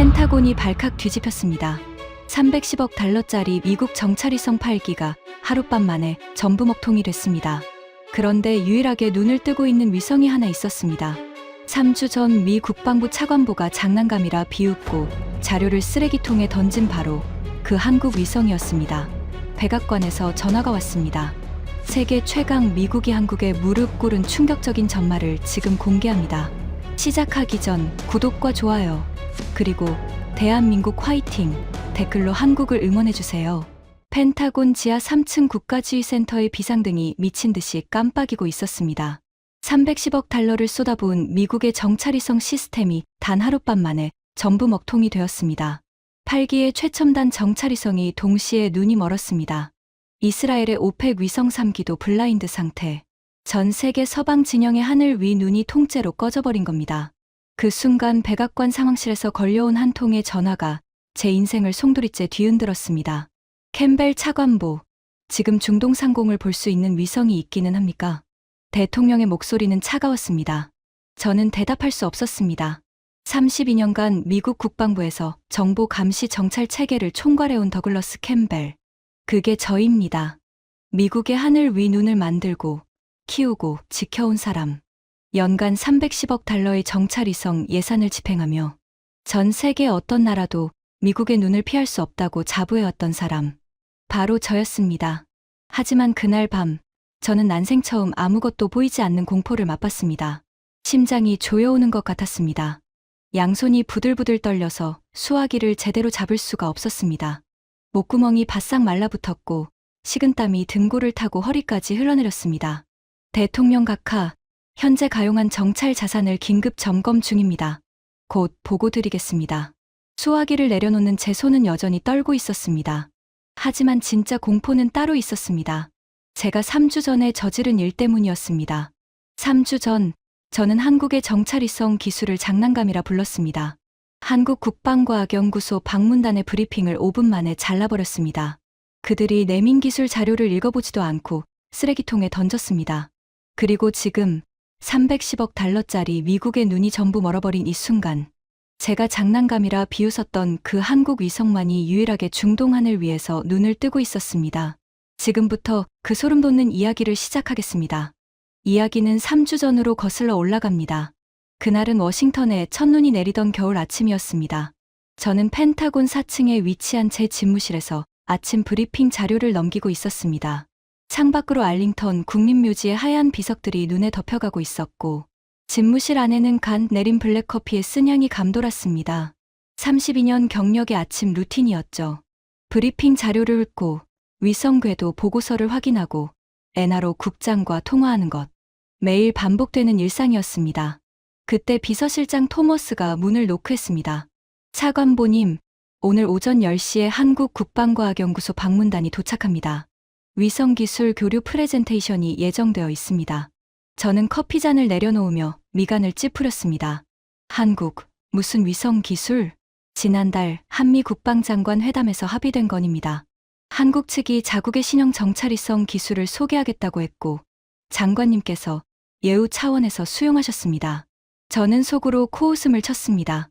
펜타곤이 발칵 뒤집혔습니다. 310억 달러짜리 미국 정찰위성 8기가 하룻밤 만에 전부 먹통이 됐습니다. 그런데 유일하게 눈을 뜨고 있는 위성이 하나 있었습니다. 3주 전 미 국방부 차관보가 장난감이라 비웃고 자료를 쓰레기통에 던진 바로 그 한국 위성이었습니다. 백악관에서 전화가 왔습니다. 세계 최강 미국이 한국에 무릎 꿇은 충격적인 전말을 지금 공개합니다. 시작하기 전 구독과 좋아요, 그리고 대한민국 화이팅 댓글로 한국을 응원해주세요. 펜타곤 지하 3층 국가지휘센터의 비상등이 미친 듯이 깜빡이고 있었습니다. 310억 달러를 쏟아부은 미국의 정찰위성 시스템이 단 하룻밤 만에 전부 먹통이 되었습니다. 8기의 최첨단 정찰위성이 동시에 눈이 멀었습니다. 이스라엘의 오펙 위성 3기도 블라인드 상태. 전 세계 서방 진영의 하늘 위 눈이 통째로 꺼져버린 겁니다. 그 순간 백악관 상황실에서 걸려온 한 통의 전화가 제 인생을 송두리째 뒤흔들었습니다. 캠벨 차관보, 지금 중동 상공을 볼 수 있는 위성이 있기는 합니까? 대통령의 목소리는 차가웠습니다. 저는 대답할 수 없었습니다. 32년간 미국 국방부에서 정보 감시 정찰 체계를 총괄해온 더글러스 캠벨. 그게 저입니다. 미국의 하늘 위 눈을 만들고 키우고 지켜온 사람. 연간 310억 달러의 정찰위성 예산을 집행하며 전 세계 어떤 나라도 미국의 눈을 피할 수 없다고 자부해왔던 사람. 바로 저였습니다. 하지만 그날 밤 저는 난생 처음 아무것도 보이지 않는 공포를 맛봤습니다. 심장이 조여오는 것 같았습니다. 양손이 부들부들 떨려서 수화기를 제대로 잡을 수가 없었습니다. 목구멍이 바싹 말라붙었고 식은땀이 등골을 타고 허리까지 흘러내렸습니다. 대통령 각하, 현재 가용한 정찰 자산을 긴급 점검 중입니다. 곧 보고 드리겠습니다. 수화기를 내려놓는 제 손은 여전히 떨고 있었습니다. 하지만 진짜 공포는 따로 있었습니다. 제가 3주 전에 저지른 일 때문이었습니다. 3주 전, 저는 한국의 정찰위성 기술을 장난감이라 불렀습니다. 한국국방과학연구소 방문단의 브리핑을 5분 만에 잘라버렸습니다. 그들이 내민기술 자료를 읽어보지도 않고 쓰레기통에 던졌습니다. 그리고 지금 310억 달러짜리 미국의 눈이 전부 멀어버린 이 순간, 제가 장난감이라 비웃었던 그 한국 위성만이 유일하게 중동 하늘 위에서 눈을 뜨고 있었습니다. 지금부터 그 소름 돋는 이야기를 시작하겠습니다. 이야기는 3주 전으로 거슬러 올라갑니다. 그날은 워싱턴에 첫눈이 내리던 겨울 아침이었습니다. 저는 펜타곤 4층에 위치한 제 집무실에서 아침 브리핑 자료를 넘기고 있었습니다. 창밖으로 알링턴 국립묘지의 하얀 비석들이 눈에 덮여가고 있었고 집무실 안에는 간 내린 블랙커피의 쓴향이 감돌았습니다. 32년 경력의 아침 루틴이었죠. 브리핑 자료를 훑고 위성 궤도 보고서를 확인하고 NRO 국장과 통화하는 것. 매일 반복되는 일상이었습니다. 그때 비서실장 토머스가 문을 노크했습니다. 차관보님, 오늘 오전 10시에 한국국방과학연구소 방문단이 도착합니다. 위성기술 교류 프레젠테이션이 예정되어 있습니다. 저는 커피잔을 내려놓으며 미간을 찌푸렸습니다. 한국, 무슨 위성기술? 지난달 한미 국방장관 회담에서 합의된 건입니다. 한국 측이 자국의 신형 정찰위성 기술을 소개하겠다고 했고 장관님께서 예우 차원에서 수용하셨습니다. 저는 속으로 코웃음을 쳤습니다.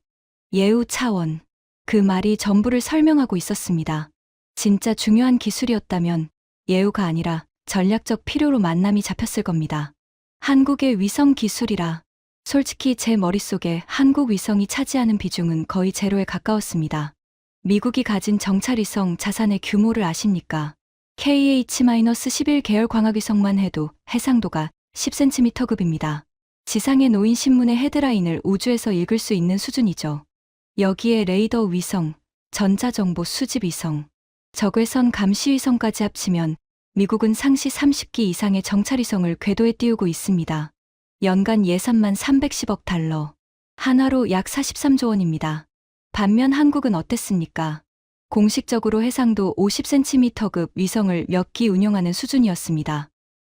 예우 차원. 그 말이 전부를 설명하고 있었습니다. 진짜 중요한 기술이었다면 예우가 아니라 전략적 필요로 만남이 잡혔을 겁니다. 한국의 위성 기술이라 솔직히 제 머릿속에 한국 위성이 차지하는 비중은 거의 제로에 가까웠습니다. 미국이 가진 정찰위성 자산의 규모를 아십니까? KH-11 계열 광학위성만 해도 해상도가 10cm급입니다. 지상에 놓인 신문의 헤드라인을 우주에서 읽을 수 있는 수준이죠. 여기에 레이더 위성, 전자정보 수집 위성, 적외선 감시 위성까지 합치면 미국은 상시 30기 이상의 정찰위성을 궤도에 띄우고 있습니다. 연간 예산만 310억 달러, 한화로 약 43조 원입니다. 반면 한국은 어땠습니까? 공식적으로 해상도 50cm급 위성을 몇 기 운용하는 수준이었습니다.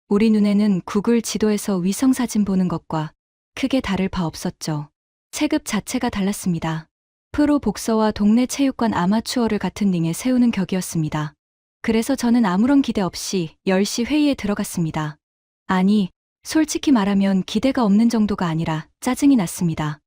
우리 눈에는 구글 지도에서 위성 사진 보는 것과 크게 다를 바 없었죠. 체급 자체가 달랐습니다. 프로 복서와 동네 체육관 아마추어를 같은 링에 세우는 격이었습니다. 그래서 저는 아무런 기대 없이 10시 회의에 들어갔습니다. 아니, 솔직히 말하면 기대가 없는 정도가 아니라 짜증이 났습니다.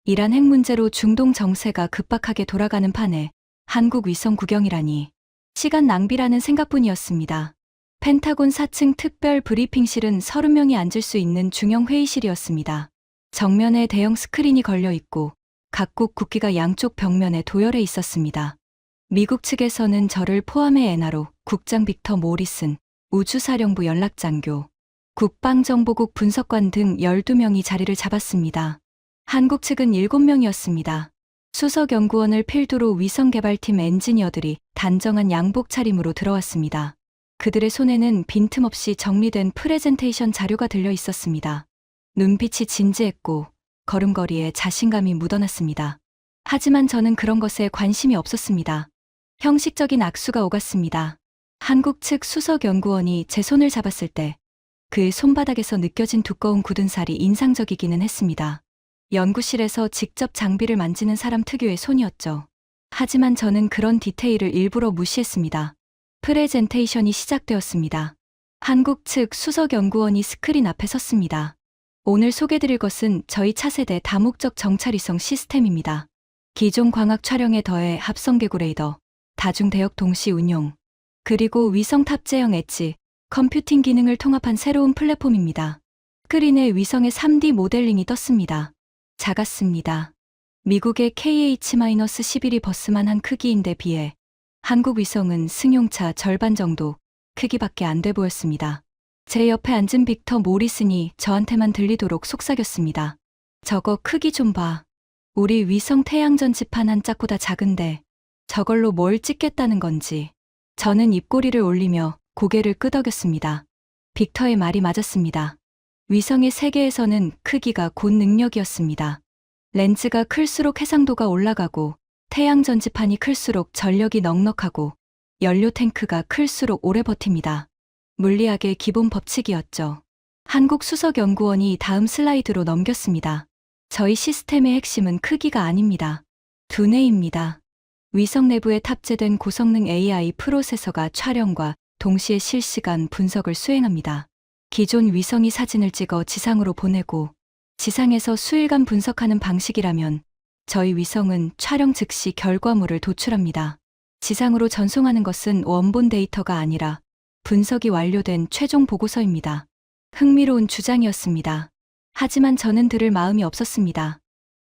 이란 핵 문제로 중동 정세가 급박하게 돌아가는 판에 한국 위성 구경이라니 시간 낭비라는 생각뿐이었습니다. 펜타곤 4층 특별 브리핑실은 30명이 앉을 수 있는 중형 회의실이었습니다. 정면에 대형 스크린이 걸려 있고 각국 국기가 양쪽 벽면에 도열해 있었습니다. 미국 측에서는 저를 포함해 엔하로 국장 빅터 모리슨, 우주사령부 연락장교, 국방정보국 분석관 등 12명이 자리를 잡았습니다. 한국 측은 7명이었습니다. 수석연구원을 필두로 위성개발팀 엔지니어들이 단정한 양복 차림으로 들어왔습니다. 그들의 손에는 빈틈없이 정리된 프레젠테이션 자료가 들려 있었습니다. 눈빛이 진지했고 걸음걸이에 자신감이 묻어났습니다. 하지만 저는 그런 것에 관심이 없었습니다. 형식적인 악수가 오갔습니다. 한국 측 수석연구원이 제 손을 잡았을 때 그의 손바닥에서 느껴진 두꺼운 굳은 살이 인상적이기는 했습니다. 연구실에서 직접 장비를 만지는 사람 특유의 손이었죠. 하지만 저는 그런 디테일을 일부러 무시했습니다. 프레젠테이션이 시작되었습니다. 한국 측 수석연구원이 스크린 앞에 섰습니다. 오늘 소개드릴 것은 저희 차세대 다목적 정찰위성 시스템입니다. 기존 광학 촬영에 더해 합성개구 레이더, 다중대역 동시 운용, 그리고 위성 탑재형 엣지, 컴퓨팅 기능을 통합한 새로운 플랫폼입니다. 스크린에 위성의 3D 모델링이 떴습니다. 작았습니다. 미국의 KH-11이 버스만한 크기인데 비해 한국 위성은 승용차 절반 정도 크기밖에 안 돼 보였습니다. 제 옆에 앉은 빅터 모리슨이 저한테만 들리도록 속삭였습니다. 저거 크기 좀 봐. 우리 위성 태양 전지판 한 짝보다 작은데 저걸로 뭘 찍겠다는 건지. 저는 입꼬리를 올리며 고개를 끄덕였습니다. 빅터의 말이 맞았습니다. 위성의 세계에서는 크기가 곧 능력이었습니다. 렌즈가 클수록 해상도가 올라가고 태양 전지판이 클수록 전력이 넉넉하고 연료 탱크가 클수록 오래 버팁니다. 물리학의 기본 법칙이었죠. 한국 수석연구원이 다음 슬라이드로 넘겼습니다. 저희 시스템의 핵심은 크기가 아닙니다. 두뇌입니다. 위성 내부에 탑재된 고성능 AI 프로세서가 촬영과 동시에 실시간 분석을 수행합니다. 기존 위성이 사진을 찍어 지상으로 보내고 지상에서 수일간 분석하는 방식이라면 저희 위성은 촬영 즉시 결과물을 도출합니다. 지상으로 전송하는 것은 원본 데이터가 아니라 분석이 완료된 최종 보고서입니다. 흥미로운 주장이었습니다. 하지만 저는 들을 마음이 없었습니다.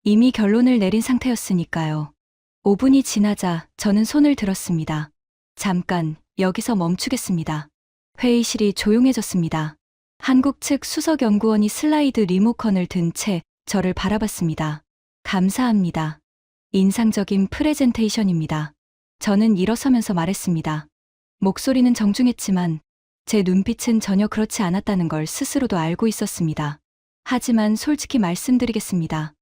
이미 결론을 내린 상태였으니까요. 5분이 지나자 저는 손을 들었습니다. 잠깐 여기서 멈추겠습니다. 회의실이 조용해졌습니다. 한국 측 수석연구원이 슬라이드 리모컨을 든 채 저를 바라봤습니다. 감사합니다. 인상적인 프레젠테이션입니다. 저는 일어서면서 말했습니다. 목소리는 정중했지만 제 눈빛은 전혀 그렇지 않았다는 걸 스스로도 알고 있었습니다. 하지만 솔직히 말씀드리겠습니다.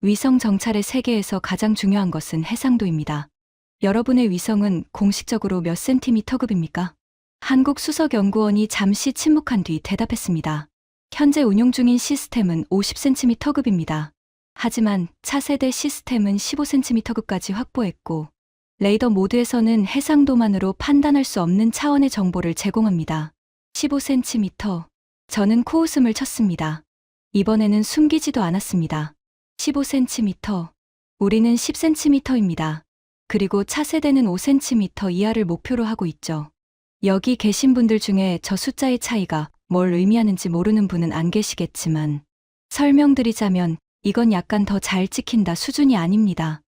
위성 정찰의 세계에서 가장 중요한 것은 해상도입니다. 여러분의 위성은 공식적으로 몇 센티미터급입니까? 한국 수석연구원이 잠시 침묵한 뒤 대답했습니다. 현재 운용 중인 시스템은 50cm급입니다. 하지만 차세대 시스템은 15cm급까지 확보했고 레이더 모드에서는 해상도만으로 판단할 수 없는 차원의 정보를 제공합니다. 15cm. 저는 코웃음을 쳤습니다. 이번에는 숨기지도 않았습니다. 15cm. 우리는 10cm입니다. 그리고 차세대는 5cm 이하를 목표로 하고 있죠. 여기 계신 분들 중에 저 숫자의 차이가 뭘 의미하는지 모르는 분은 안 계시겠지만 설명드리자면 이건 약간 더 잘 찍힌다 수준이 아닙니다.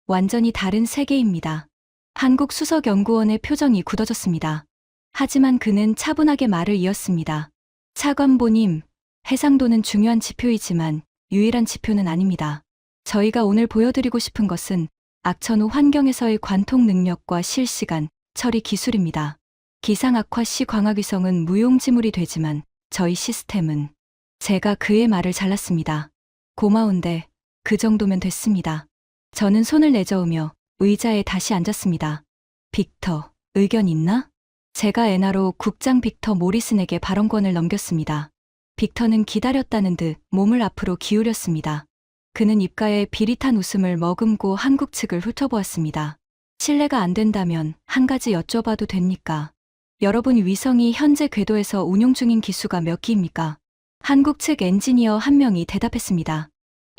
완전히 다른 세계입니다. 한국 수석연구원의 표정이 굳어졌습니다. 하지만 그는 차분하게 말을 이었습니다. 차관보님, 해상도는 중요한 지표이지만 유일한 지표는 아닙니다. 저희가 오늘 보여드리고 싶은 것은 악천후 환경에서의 관통 능력과 실시간 처리 기술입니다. 기상 악화 시 광학위성은 무용지물이 되지만 저희 시스템은 제가 그의 말을 잘랐습니다. 고마운데 그 정도면 됐습니다. 저는 손을 내저으며 의자에 다시 앉았습니다. 빅터, 의견 있나? 제가 엔하로 국장 빅터 모리슨에게 발언권을 넘겼습니다. 빅터는 기다렸다는 듯 몸을 앞으로 기울였습니다. 그는 입가에 비릿한 웃음을 머금고 한국 측을 훑어보았습니다. 실례가 안 된다면 한 가지 여쭤봐도 됩니까? 여러분 위성이 현재 궤도에서 운용 중인 기수가 몇 기입니까? 한국 측 엔지니어 한 명이 대답했습니다.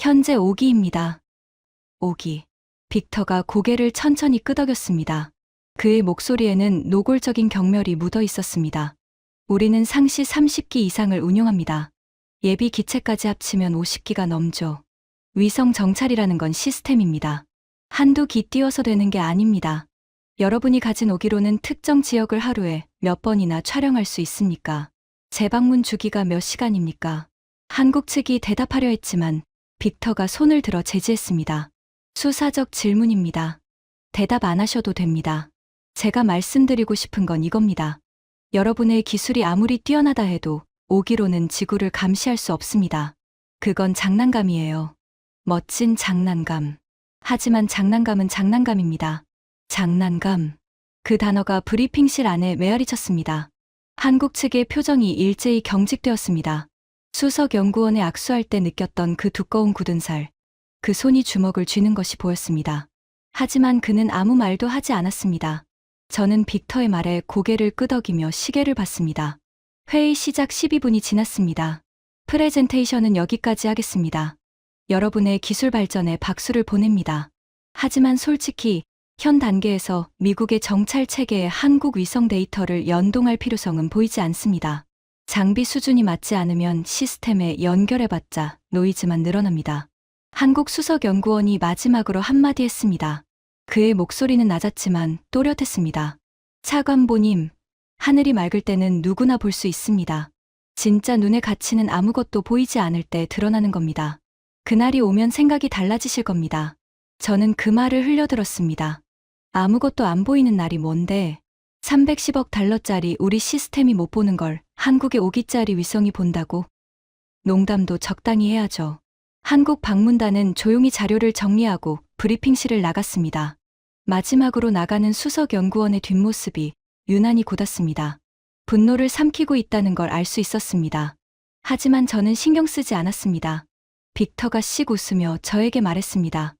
현재 5기입니다. 오기. 빅터가 고개를 천천히 끄덕였습니다. 그의 목소리에는 노골적인 경멸이 묻어 있었습니다. 우리는 상시 30기 이상을 운용합니다. 예비 기체까지 합치면 50기가 넘죠. 위성 정찰이라는 건 시스템입니다. 한두 기 띄워서 되는 게 아닙니다. 여러분이 가진 오기로는 특정 지역을 하루에 몇 번이나 촬영할 수 있습니까? 재방문 주기가 몇 시간입니까? 한국 측이 대답하려 했지만 빅터가 손을 들어 제지했습니다. 수사적 질문입니다. 대답 안 하셔도 됩니다. 제가 말씀드리고 싶은 건 이겁니다. 여러분의 기술이 아무리 뛰어나다 해도 오기로는 지구를 감시할 수 없습니다. 그건 장난감이에요. 멋진 장난감. 하지만 장난감은 장난감입니다. 장난감. 그 단어가 브리핑실 안에 메아리쳤습니다. 한국 측의 표정이 일제히 경직되었습니다. 수석 연구원에 악수할 때 느꼈던 그 두꺼운 굳은 살. 그 손이 주먹을 쥐는 것이 보였습니다. 하지만 그는 아무 말도 하지 않았습니다. 저는 빅터의 말에 고개를 끄덕이며 시계를 봤습니다. 회의 시작 12분이 지났습니다. 프레젠테이션은 여기까지 하겠습니다. 여러분의 기술 발전에 박수를 보냅니다. 하지만 솔직히 현 단계에서 미국의 정찰 체계에 한국 위성 데이터를 연동할 필요성은 보이지 않습니다. 장비 수준이 맞지 않으면 시스템에 연결해봤자 노이즈만 늘어납니다. 한국 수석 연구원이 마지막으로 한마디 했습니다. 그의 목소리는 낮았지만 또렷했습니다. 차관보님, 하늘이 맑을 때는 누구나 볼 수 있습니다. 진짜 눈의 가치는 아무것도 보이지 않을 때 드러나는 겁니다. 그날이 오면 생각이 달라지실 겁니다. 저는 그 말을 흘려들었습니다. 아무것도 안 보이는 날이 뭔데? 310억 달러짜리 우리 시스템이 못 보는 걸 한국의 5기짜리 위성이 본다고? 농담도 적당히 해야죠. 한국 방문단은 조용히 자료를 정리하고 브리핑실을 나갔습니다. 마지막으로 나가는 수석 연구원의 뒷모습이 유난히 굳었습니다. 분노를 삼키고 있다는 걸 알 수 있었습니다. 하지만 저는 신경 쓰지 않았습니다. 빅터가 씩 웃으며 저에게 말했습니다.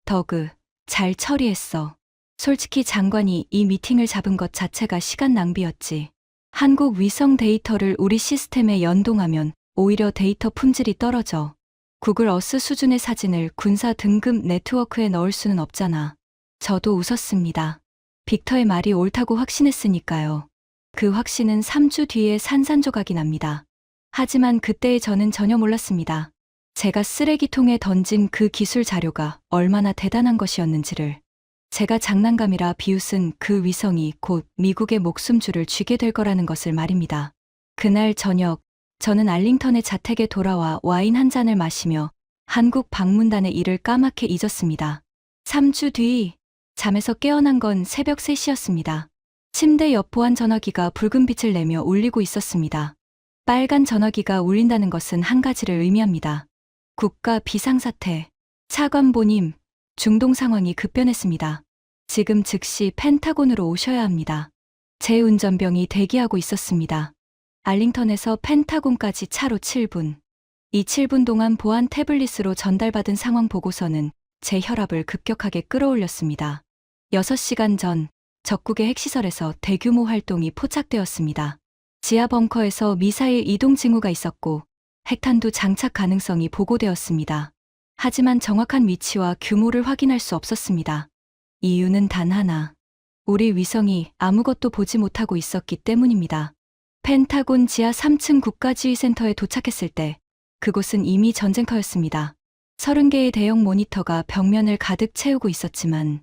더그, 잘 처리했어. 솔직히 장관이 이 미팅을 잡은 것 자체가 시간 낭비였지. 한국 위성 데이터를 우리 시스템에 연동하면 오히려 데이터 품질이 떨어져. 구글 어스 수준의 사진을 군사 등급 네트워크에 넣을 수는 없잖아. 저도 웃었습니다. 빅터의 말이 옳다고 확신했으니까요. 그 확신은 3주 뒤에 산산조각이 납니다. 하지만 그때의 저는 전혀 몰랐습니다. 제가 쓰레기통에 던진 그 기술 자료가 얼마나 대단한 것이었는지를. 제가 장난감이라 비웃은 그 위성이 곧 미국의 목숨줄을 쥐게 될 거라는 것을 말입니다. 그날 저녁, 저는 알링턴의 자택에 돌아와 와인 한 잔을 마시며 한국 방문단의 일을 까맣게 잊었습니다. 3주 뒤, 잠에서 깨어난 건 새벽 3시였습니다. 침대 옆 보안 전화기가 붉은 빛을 내며 울리고 있었습니다. 빨간 전화기가 울린다는 것은 한 가지를 의미합니다. 국가 비상사태. 차관보님, 중동 상황이 급변했습니다. 지금 즉시 펜타곤으로 오셔야 합니다. 제 운전병이 대기하고 있었습니다. 알링턴에서 펜타곤까지 차로 7분. 이 7분 동안 보안 태블릿으로 전달받은 상황 보고서는 제 혈압을 급격하게 끌어올렸습니다. 6시간 전, 적국의 핵시설에서 대규모 활동이 포착되었습니다. 지하 벙커에서 미사일 이동 징후가 있었고 핵탄두 장착 가능성이 보고되었습니다. 하지만 정확한 위치와 규모를 확인할 수 없었습니다. 이유는 단 하나. 우리 위성이 아무것도 보지 못하고 있었기 때문입니다. 펜타곤 지하 3층 국가지휘센터에 도착했을 때 그곳은 이미 전쟁터였습니다. 30개의 대형 모니터가 벽면을 가득 채우고 있었지만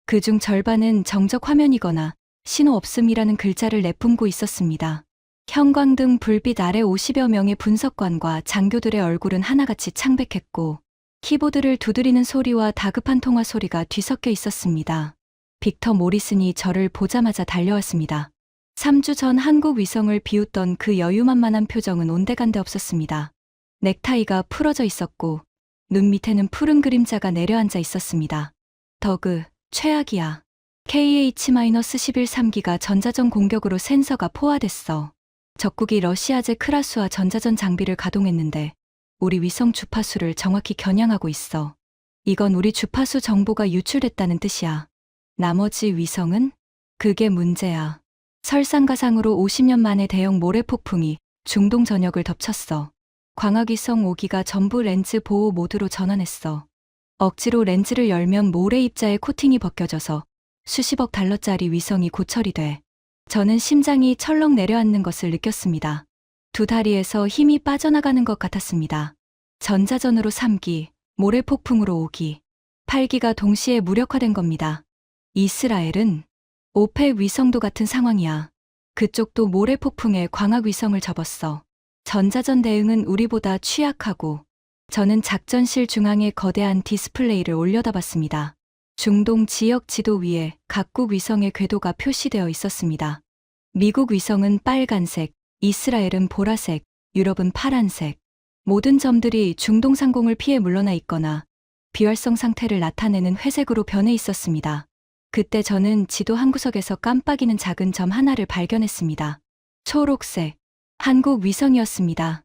그중 절반은 정적 화면이거나 신호 없음이라는 글자를 내뿜고 있었습니다. 형광등 불빛 아래 50여 명의 분석관과 장교들의 얼굴은 하나같이 창백했고 키보드를 두드리는 소리와 다급한 통화 소리가 뒤섞여 있었습니다. 빅터 모리슨이 저를 보자마자 달려왔습니다. 3주 전 한국 위성을 비웃던 그 여유만만한 표정은 온데간데 없었습니다. 넥타이가 풀어져 있었고 눈 밑에는 푸른 그림자가 내려앉아 있었습니다. 더그, 최악이야. KH-11 3기가 전자전 공격으로 센서가 포화됐어. 적국이 러시아제 크라스와 전자전 장비를 가동했는데 우리 위성 주파수를 정확히 겨냥하고 있어. 이건 우리 주파수 정보가 유출됐다는 뜻이야. 나머지 위성은? 그게 문제야. 설상가상으로 50년 만에 대형 모래폭풍이 중동 전역을 덮쳤어. 광학위성 5기가 전부 렌즈 보호 모드로 전환했어. 억지로 렌즈를 열면 모래 입자의 코팅이 벗겨져서 수십억 달러짜리 위성이 고철이 돼 저는 심장이 철렁 내려앉는 것을 느꼈습니다. 두 다리에서 힘이 빠져나가는 것 같았습니다. 전자전으로 3기, 모래 폭풍으로 5기, 8기가 동시에 무력화된 겁니다. 이스라엘은 오펙 위성도 같은 상황이야. 그쪽도 모래 폭풍에 광학 위성을 접었어. 전자전 대응은 우리보다 취약하고 저는 작전실 중앙에 거대한 디스플레이를 올려다봤습니다. 중동 지역 지도 위에 각국 위성의 궤도가 표시되어 있었습니다. 미국 위성은 빨간색, 이스라엘은 보라색, 유럽은 파란색. 모든 점들이 중동 상공을 피해 물러나 있거나 비활성 상태를 나타내는 회색으로 변해 있었습니다. 그때 저는 지도 한 구석에서 깜빡이는 작은 점 하나를 발견했습니다. 초록색, 한국 위성이었습니다.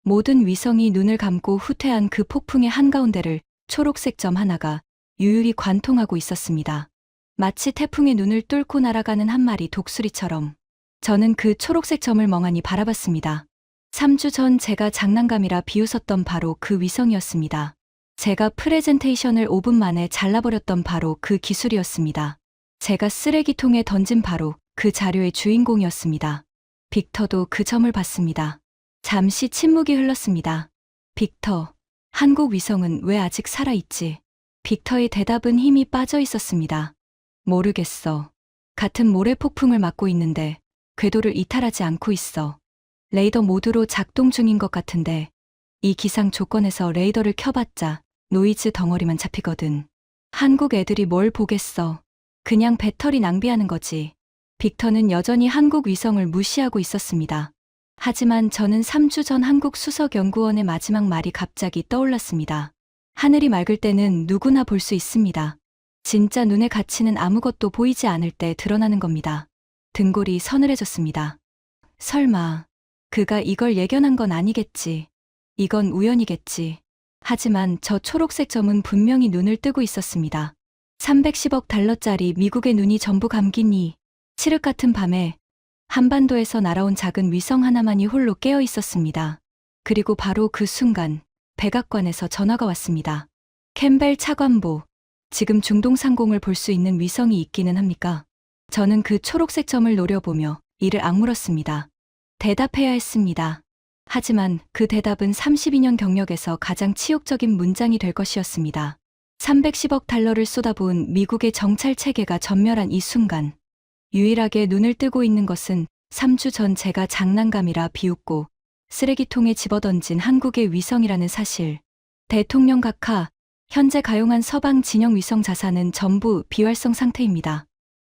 모든 위성이 눈을 감고 후퇴한 그 폭풍의 한가운데를 초록색 점 하나가 유유히 관통하고 있었습니다. 마치 태풍의 눈을 뚫고 날아가는 한 마리 독수리처럼 저는 그 초록색 점을 멍하니 바라봤습니다. 3주 전 제가 장난감이라 비웃었던 바로 그 위성이었습니다. 제가 프레젠테이션을 5분 만에 잘라버렸던 바로 그 기술이었습니다. 제가 쓰레기통에 던진 바로 그 자료의 주인공이었습니다. 빅터도 그 점을 봤습니다. 잠시 침묵이 흘렀습니다. 빅터, 한국 위성은 왜 아직 살아있지? 빅터의 대답은 힘이 빠져 있었습니다. 모르겠어. 같은 모래 폭풍을 맞고 있는데 궤도를 이탈하지 않고 있어. 레이더 모드로 작동 중인 것 같은데 이 기상 조건에서 레이더를 켜봤자 노이즈 덩어리만 잡히거든. 한국 애들이 뭘 보겠어. 그냥 배터리 낭비하는 거지. 빅터는 여전히 한국 위성을 무시하고 있었습니다. 하지만 저는 3주 전 한국 수석연구원의 마지막 말이 갑자기 떠올랐습니다. 하늘이 맑을 때는 누구나 볼 수 있습니다. 진짜 눈의 가치는 아무것도 보이지 않을 때 드러나는 겁니다. 등골이 서늘해졌습니다. 설마 그가 이걸 예견한 건 아니겠지. 이건 우연이겠지. 하지만 저 초록색 점은 분명히 눈을 뜨고 있었습니다. 310억 달러짜리 미국의 눈이 전부 감긴 이 칠흑 같은 밤에 한반도에서 날아온 작은 위성 하나만이 홀로 깨어 있었습니다. 그리고 바로 그 순간 백악관에서 전화가 왔습니다. 캠벨 차관보, 지금 중동 상공을 볼 수 있는 위성이 있기는 합니까? 저는 그 초록색 점을 노려보며 이를 악물었습니다. 대답해야 했습니다. 하지만 그 대답은 32년 경력에서 가장 치욕적인 문장이 될 것이었습니다. 310억 달러를 쏟아부은 미국의 정찰 체계가 전멸한 이 순간, 유일하게 눈을 뜨고 있는 것은 3주 전 제가 장난감이라 비웃고 쓰레기통에 집어던진 한국의 위성이라는 사실. 대통령 각하, 현재 가용한 서방 진영 위성 자산은 전부 비활성 상태입니다.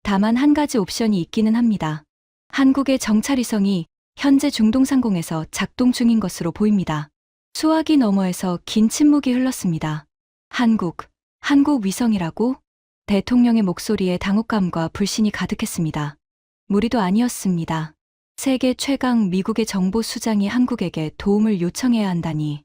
다만 한 가지 옵션이 있기는 합니다. 한국의 정찰위성이 현재 중동 상공에서 작동 중인 것으로 보입니다. 수화기 너머에서 긴 침묵이 흘렀습니다. 한국 위성이라고? 대통령의 목소리에 당혹감과 불신이 가득했습니다. 무리도 아니었습니다. 세계 최강 미국의 정보 수장이 한국에게 도움을 요청해야 한다니.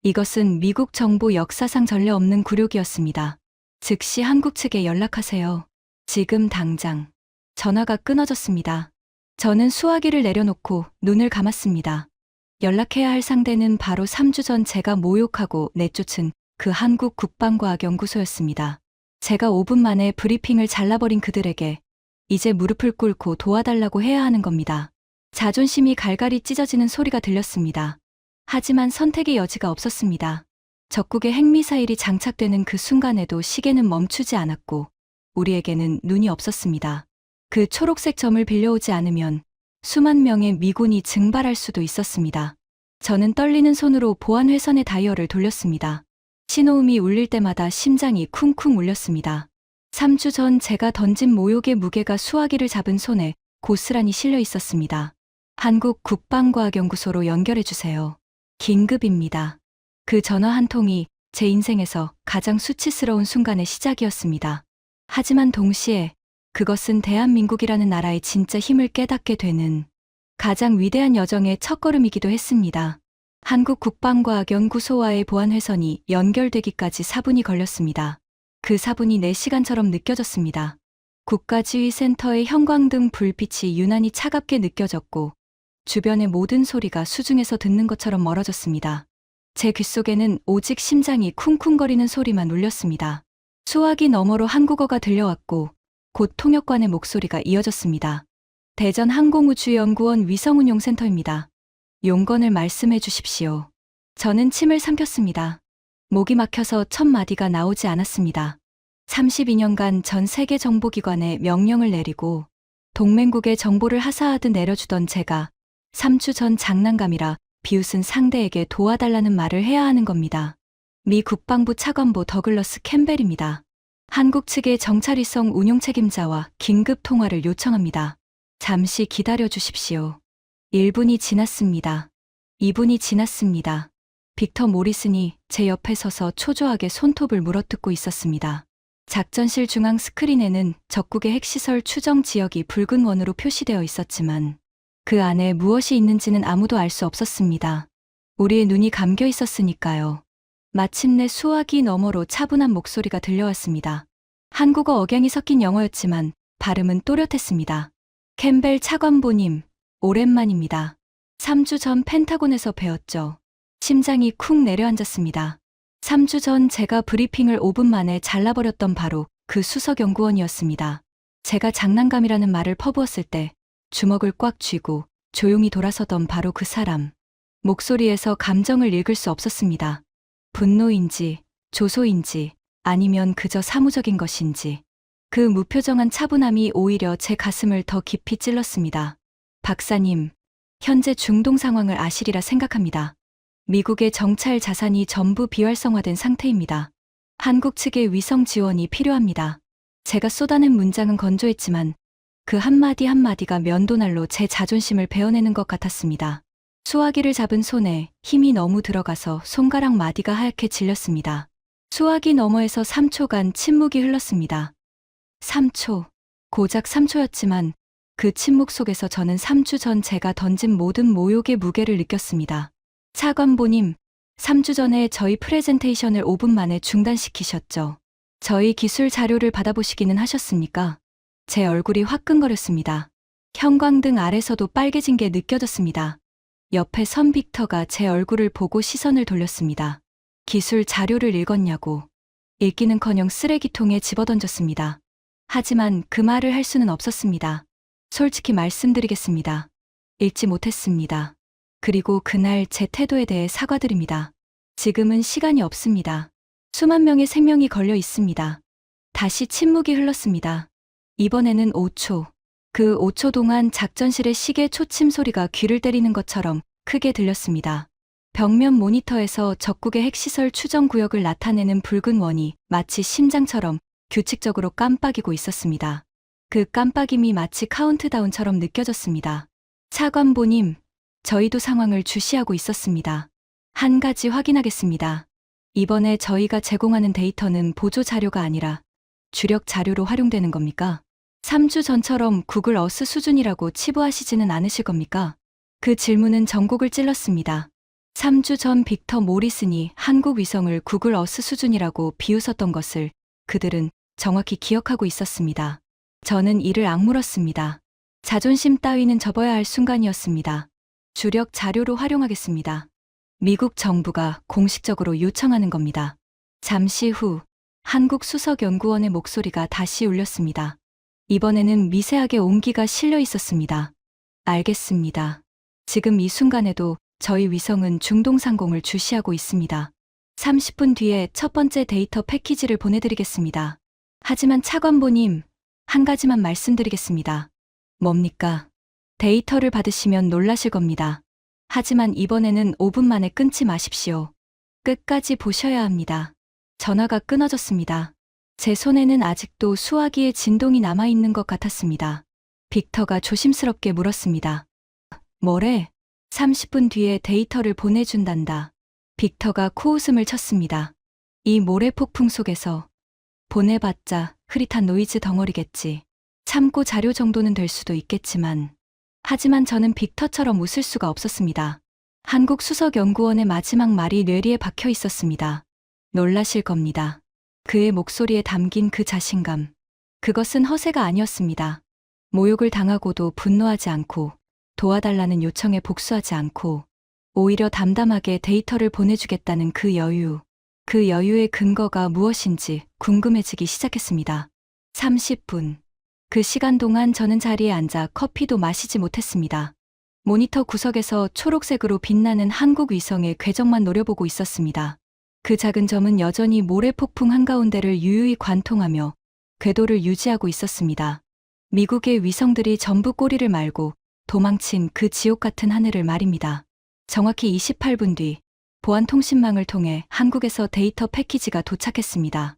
이것은 미국 정보 역사상 전례 없는 굴욕이었습니다. 즉시 한국 측에 연락하세요. 지금 당장. 전화가 끊어졌습니다. 저는 수화기를 내려놓고 눈을 감았습니다. 연락해야 할 상대는 바로 3주 전 제가 모욕하고 내쫓은 그 한국 국방과학연구소였습니다. 제가 5분 만에 브리핑을 잘라버린 그들에게 이제 무릎을 꿇고 도와달라고 해야 하는 겁니다. 자존심이 갈갈이 찢어지는 소리가 들렸습니다. 하지만 선택의 여지가 없었습니다. 적국의 핵미사일이 장착되는 그 순간에도 시계는 멈추지 않았고 우리에게는 눈이 없었습니다. 그 초록색 점을 빌려오지 않으면 수만 명의 미군이 증발할 수도 있었습니다. 저는 떨리는 손으로 보안 회선의 다이얼을 돌렸습니다. 신호음이 울릴 때마다 심장이 쿵쿵 울렸습니다. 3주 전 제가 던진 모욕의 무게가 수화기를 잡은 손에 고스란히 실려 있었습니다. 한국 국방과학연구소로 연결해주세요. 긴급입니다. 그 전화 한 통이 제 인생에서 가장 수치스러운 순간의 시작이었습니다. 하지만 동시에 그것은 대한민국이라는 나라의 진짜 힘을 깨닫게 되는 가장 위대한 여정의 첫걸음이기도 했습니다. 한국 국방과학연구소와의 보안회선이 연결되기까지 4분이 걸렸습니다. 그 4분이 4시간처럼 느껴졌습니다. 국가지휘센터의 형광등 불빛이 유난히 차갑게 느껴졌고 주변의 모든 소리가 수중에서 듣는 것처럼 멀어졌습니다. 제 귓속에는 오직 심장이 쿵쿵거리는 소리만 울렸습니다. 수화기 너머로 한국어가 들려왔고 곧 통역관의 목소리가 이어졌습니다. 대전 항공우주연구원 위성운용센터입니다. 용건을 말씀해 주십시오. 저는 침을 삼켰습니다. 목이 막혀서 첫 마디가 나오지 않았습니다. 32년간 전 세계 정보기관에 명령을 내리고 동맹국의 정보를 하사하듯 내려주던 제가 3주 전 장난감이라 비웃은 상대에게 도와달라는 말을 해야 하는 겁니다. 미 국방부 차관보 더글러스 캠벨입니다. 한국 측의 정찰위성 운용 책임자와 긴급 통화를 요청합니다. 잠시 기다려 주십시오. 1분이 지났습니다. 2분이 지났습니다. 빅터 모리슨이 제 옆에 서서 초조하게 손톱을 물어뜯고 있었습니다. 작전실 중앙 스크린에는 적국의 핵시설 추정 지역이 붉은 원으로 표시되어 있었지만 그 안에 무엇이 있는지는 아무도 알 수 없었습니다. 우리의 눈이 감겨 있었으니까요. 마침내 수화기 너머로 차분한 목소리가 들려왔습니다. 한국어 억양이 섞인 영어였지만 발음은 또렷했습니다. 캠벨 차관보님, 오랜만입니다. 3주 전 펜타곤에서 뵈었죠. 심장이 쿵 내려앉았습니다. 3주 전 제가 브리핑을 5분 만에 잘라버렸던 바로 그 수석연구원이었습니다. 제가 장난감이라는 말을 퍼부었을 때 주먹을 꽉 쥐고 조용히 돌아서던 바로 그 사람. 목소리에서 감정을 읽을 수 없었습니다. 분노인지, 조소인지, 아니면 그저 사무적인 것인지. 그 무표정한 차분함이 오히려 제 가슴을 더 깊이 찔렀습니다. 박사님, 현재 중동 상황을 아시리라 생각합니다. 미국의 정찰 자산이 전부 비활성화된 상태입니다. 한국 측의 위성 지원이 필요합니다. 제가 쏟아낸 문장은 건조했지만 그 한마디 한마디가 면도날로 제 자존심을 베어내는 것 같았습니다. 수화기를 잡은 손에 힘이 너무 들어가서 손가락 마디가 하얗게 질렸습니다. 수화기 너머에서 3초간 침묵이 흘렀습니다. 3초. 고작 3초였지만 그 침묵 속에서 저는 3주 전 제가 던진 모든 모욕의 무게를 느꼈습니다. 차관보님, 3주 전에 저희 프레젠테이션을 5분 만에 중단시키셨죠. 저희 기술 자료를 받아보시기는 하셨습니까? 제 얼굴이 화끈거렸습니다. 형광등 아래서도 빨개진 게 느껴졌습니다. 옆에 선 빅터가 제 얼굴을 보고 시선을 돌렸습니다. 기술 자료를 읽었냐고. 읽기는커녕 쓰레기통에 집어던졌습니다. 하지만 그 말을 할 수는 없었습니다. 솔직히 말씀드리겠습니다. 읽지 못했습니다. 그리고 그날 제 태도에 대해 사과드립니다. 지금은 시간이 없습니다. 수만 명의 생명이 걸려 있습니다. 다시 침묵이 흘렀습니다. 이번에는 5초. 그 5초 동안 작전실의 시계 초침 소리가 귀를 때리는 것처럼 크게 들렸습니다. 벽면 모니터에서 적국의 핵시설 추정 구역을 나타내는 붉은 원이 마치 심장처럼 규칙적으로 깜빡이고 있었습니다. 그 깜빡임이 마치 카운트다운처럼 느껴졌습니다. 차관보님, 저희도 상황을 주시하고 있었습니다. 한 가지 확인하겠습니다. 이번에 저희가 제공하는 데이터는 보조 자료가 아니라 주력 자료로 활용되는 겁니까? 3주 전처럼 구글 어스 수준이라고 치부하시지는 않으실 겁니까? 그 질문은 전곡을 찔렀습니다. 3주 전 빅터 모리슨이 한국 위성을 구글 어스 수준이라고 비웃었던 것을 그들은 정확히 기억하고 있었습니다. 저는 이를 악물었습니다. 자존심 따위는 접어야 할 순간이었습니다. 주력 자료로 활용하겠습니다. 미국 정부가 공식적으로 요청하는 겁니다. 잠시 후 한국 수석연구원의 목소리가 다시 울렸습니다. 이번에는 미세하게 온기가 실려 있었습니다. 알겠습니다. 지금 이 순간에도 저희 위성은 중동 상공을 주시하고 있습니다. 30분 뒤에 첫 번째 데이터 패키지를 보내드리겠습니다. 하지만 차관보님, 한 가지만 말씀드리겠습니다. 뭡니까? 데이터를 받으시면 놀라실 겁니다. 하지만 이번에는 5분 만에 끊지 마십시오. 끝까지 보셔야 합니다. 전화가 끊어졌습니다. 제 손에는 아직도 수화기의 진동이 남아있는 것 같았습니다. 빅터가 조심스럽게 물었습니다. 뭐래? 30분 뒤에 데이터를 보내준단다. 빅터가 코웃음을 쳤습니다. 이 모래 폭풍 속에서 보내봤자 흐릿한 노이즈 덩어리겠지. 참고 자료 정도는 될 수도 있겠지만. 하지만 저는 빅터처럼 웃을 수가 없었습니다. 한국 수석연구원의 마지막 말이 뇌리에 박혀 있었습니다. 놀라실 겁니다. 그의 목소리에 담긴 그 자신감. 그것은 허세가 아니었습니다. 모욕을 당하고도 분노하지 않고 도와달라는 요청에 복수하지 않고 오히려 담담하게 데이터를 보내주겠다는 그 여유. 그 여유의 근거가 무엇인지 궁금해지기 시작했습니다. 30분. 그 시간 동안 저는 자리에 앉아 커피도 마시지 못했습니다. 모니터 구석에서 초록색으로 빛나는 한국 위성의 궤적만 노려보고 있었습니다. 그 작은 점은 여전히 모래 폭풍 한가운데를 유유히 관통하며 궤도를 유지하고 있었습니다. 미국의 위성들이 전부 꼬리를 말고 도망친 그 지옥 같은 하늘을 말입니다. 정확히 28분 뒤 보안 통신망을 통해 한국에서 데이터 패키지가 도착했습니다.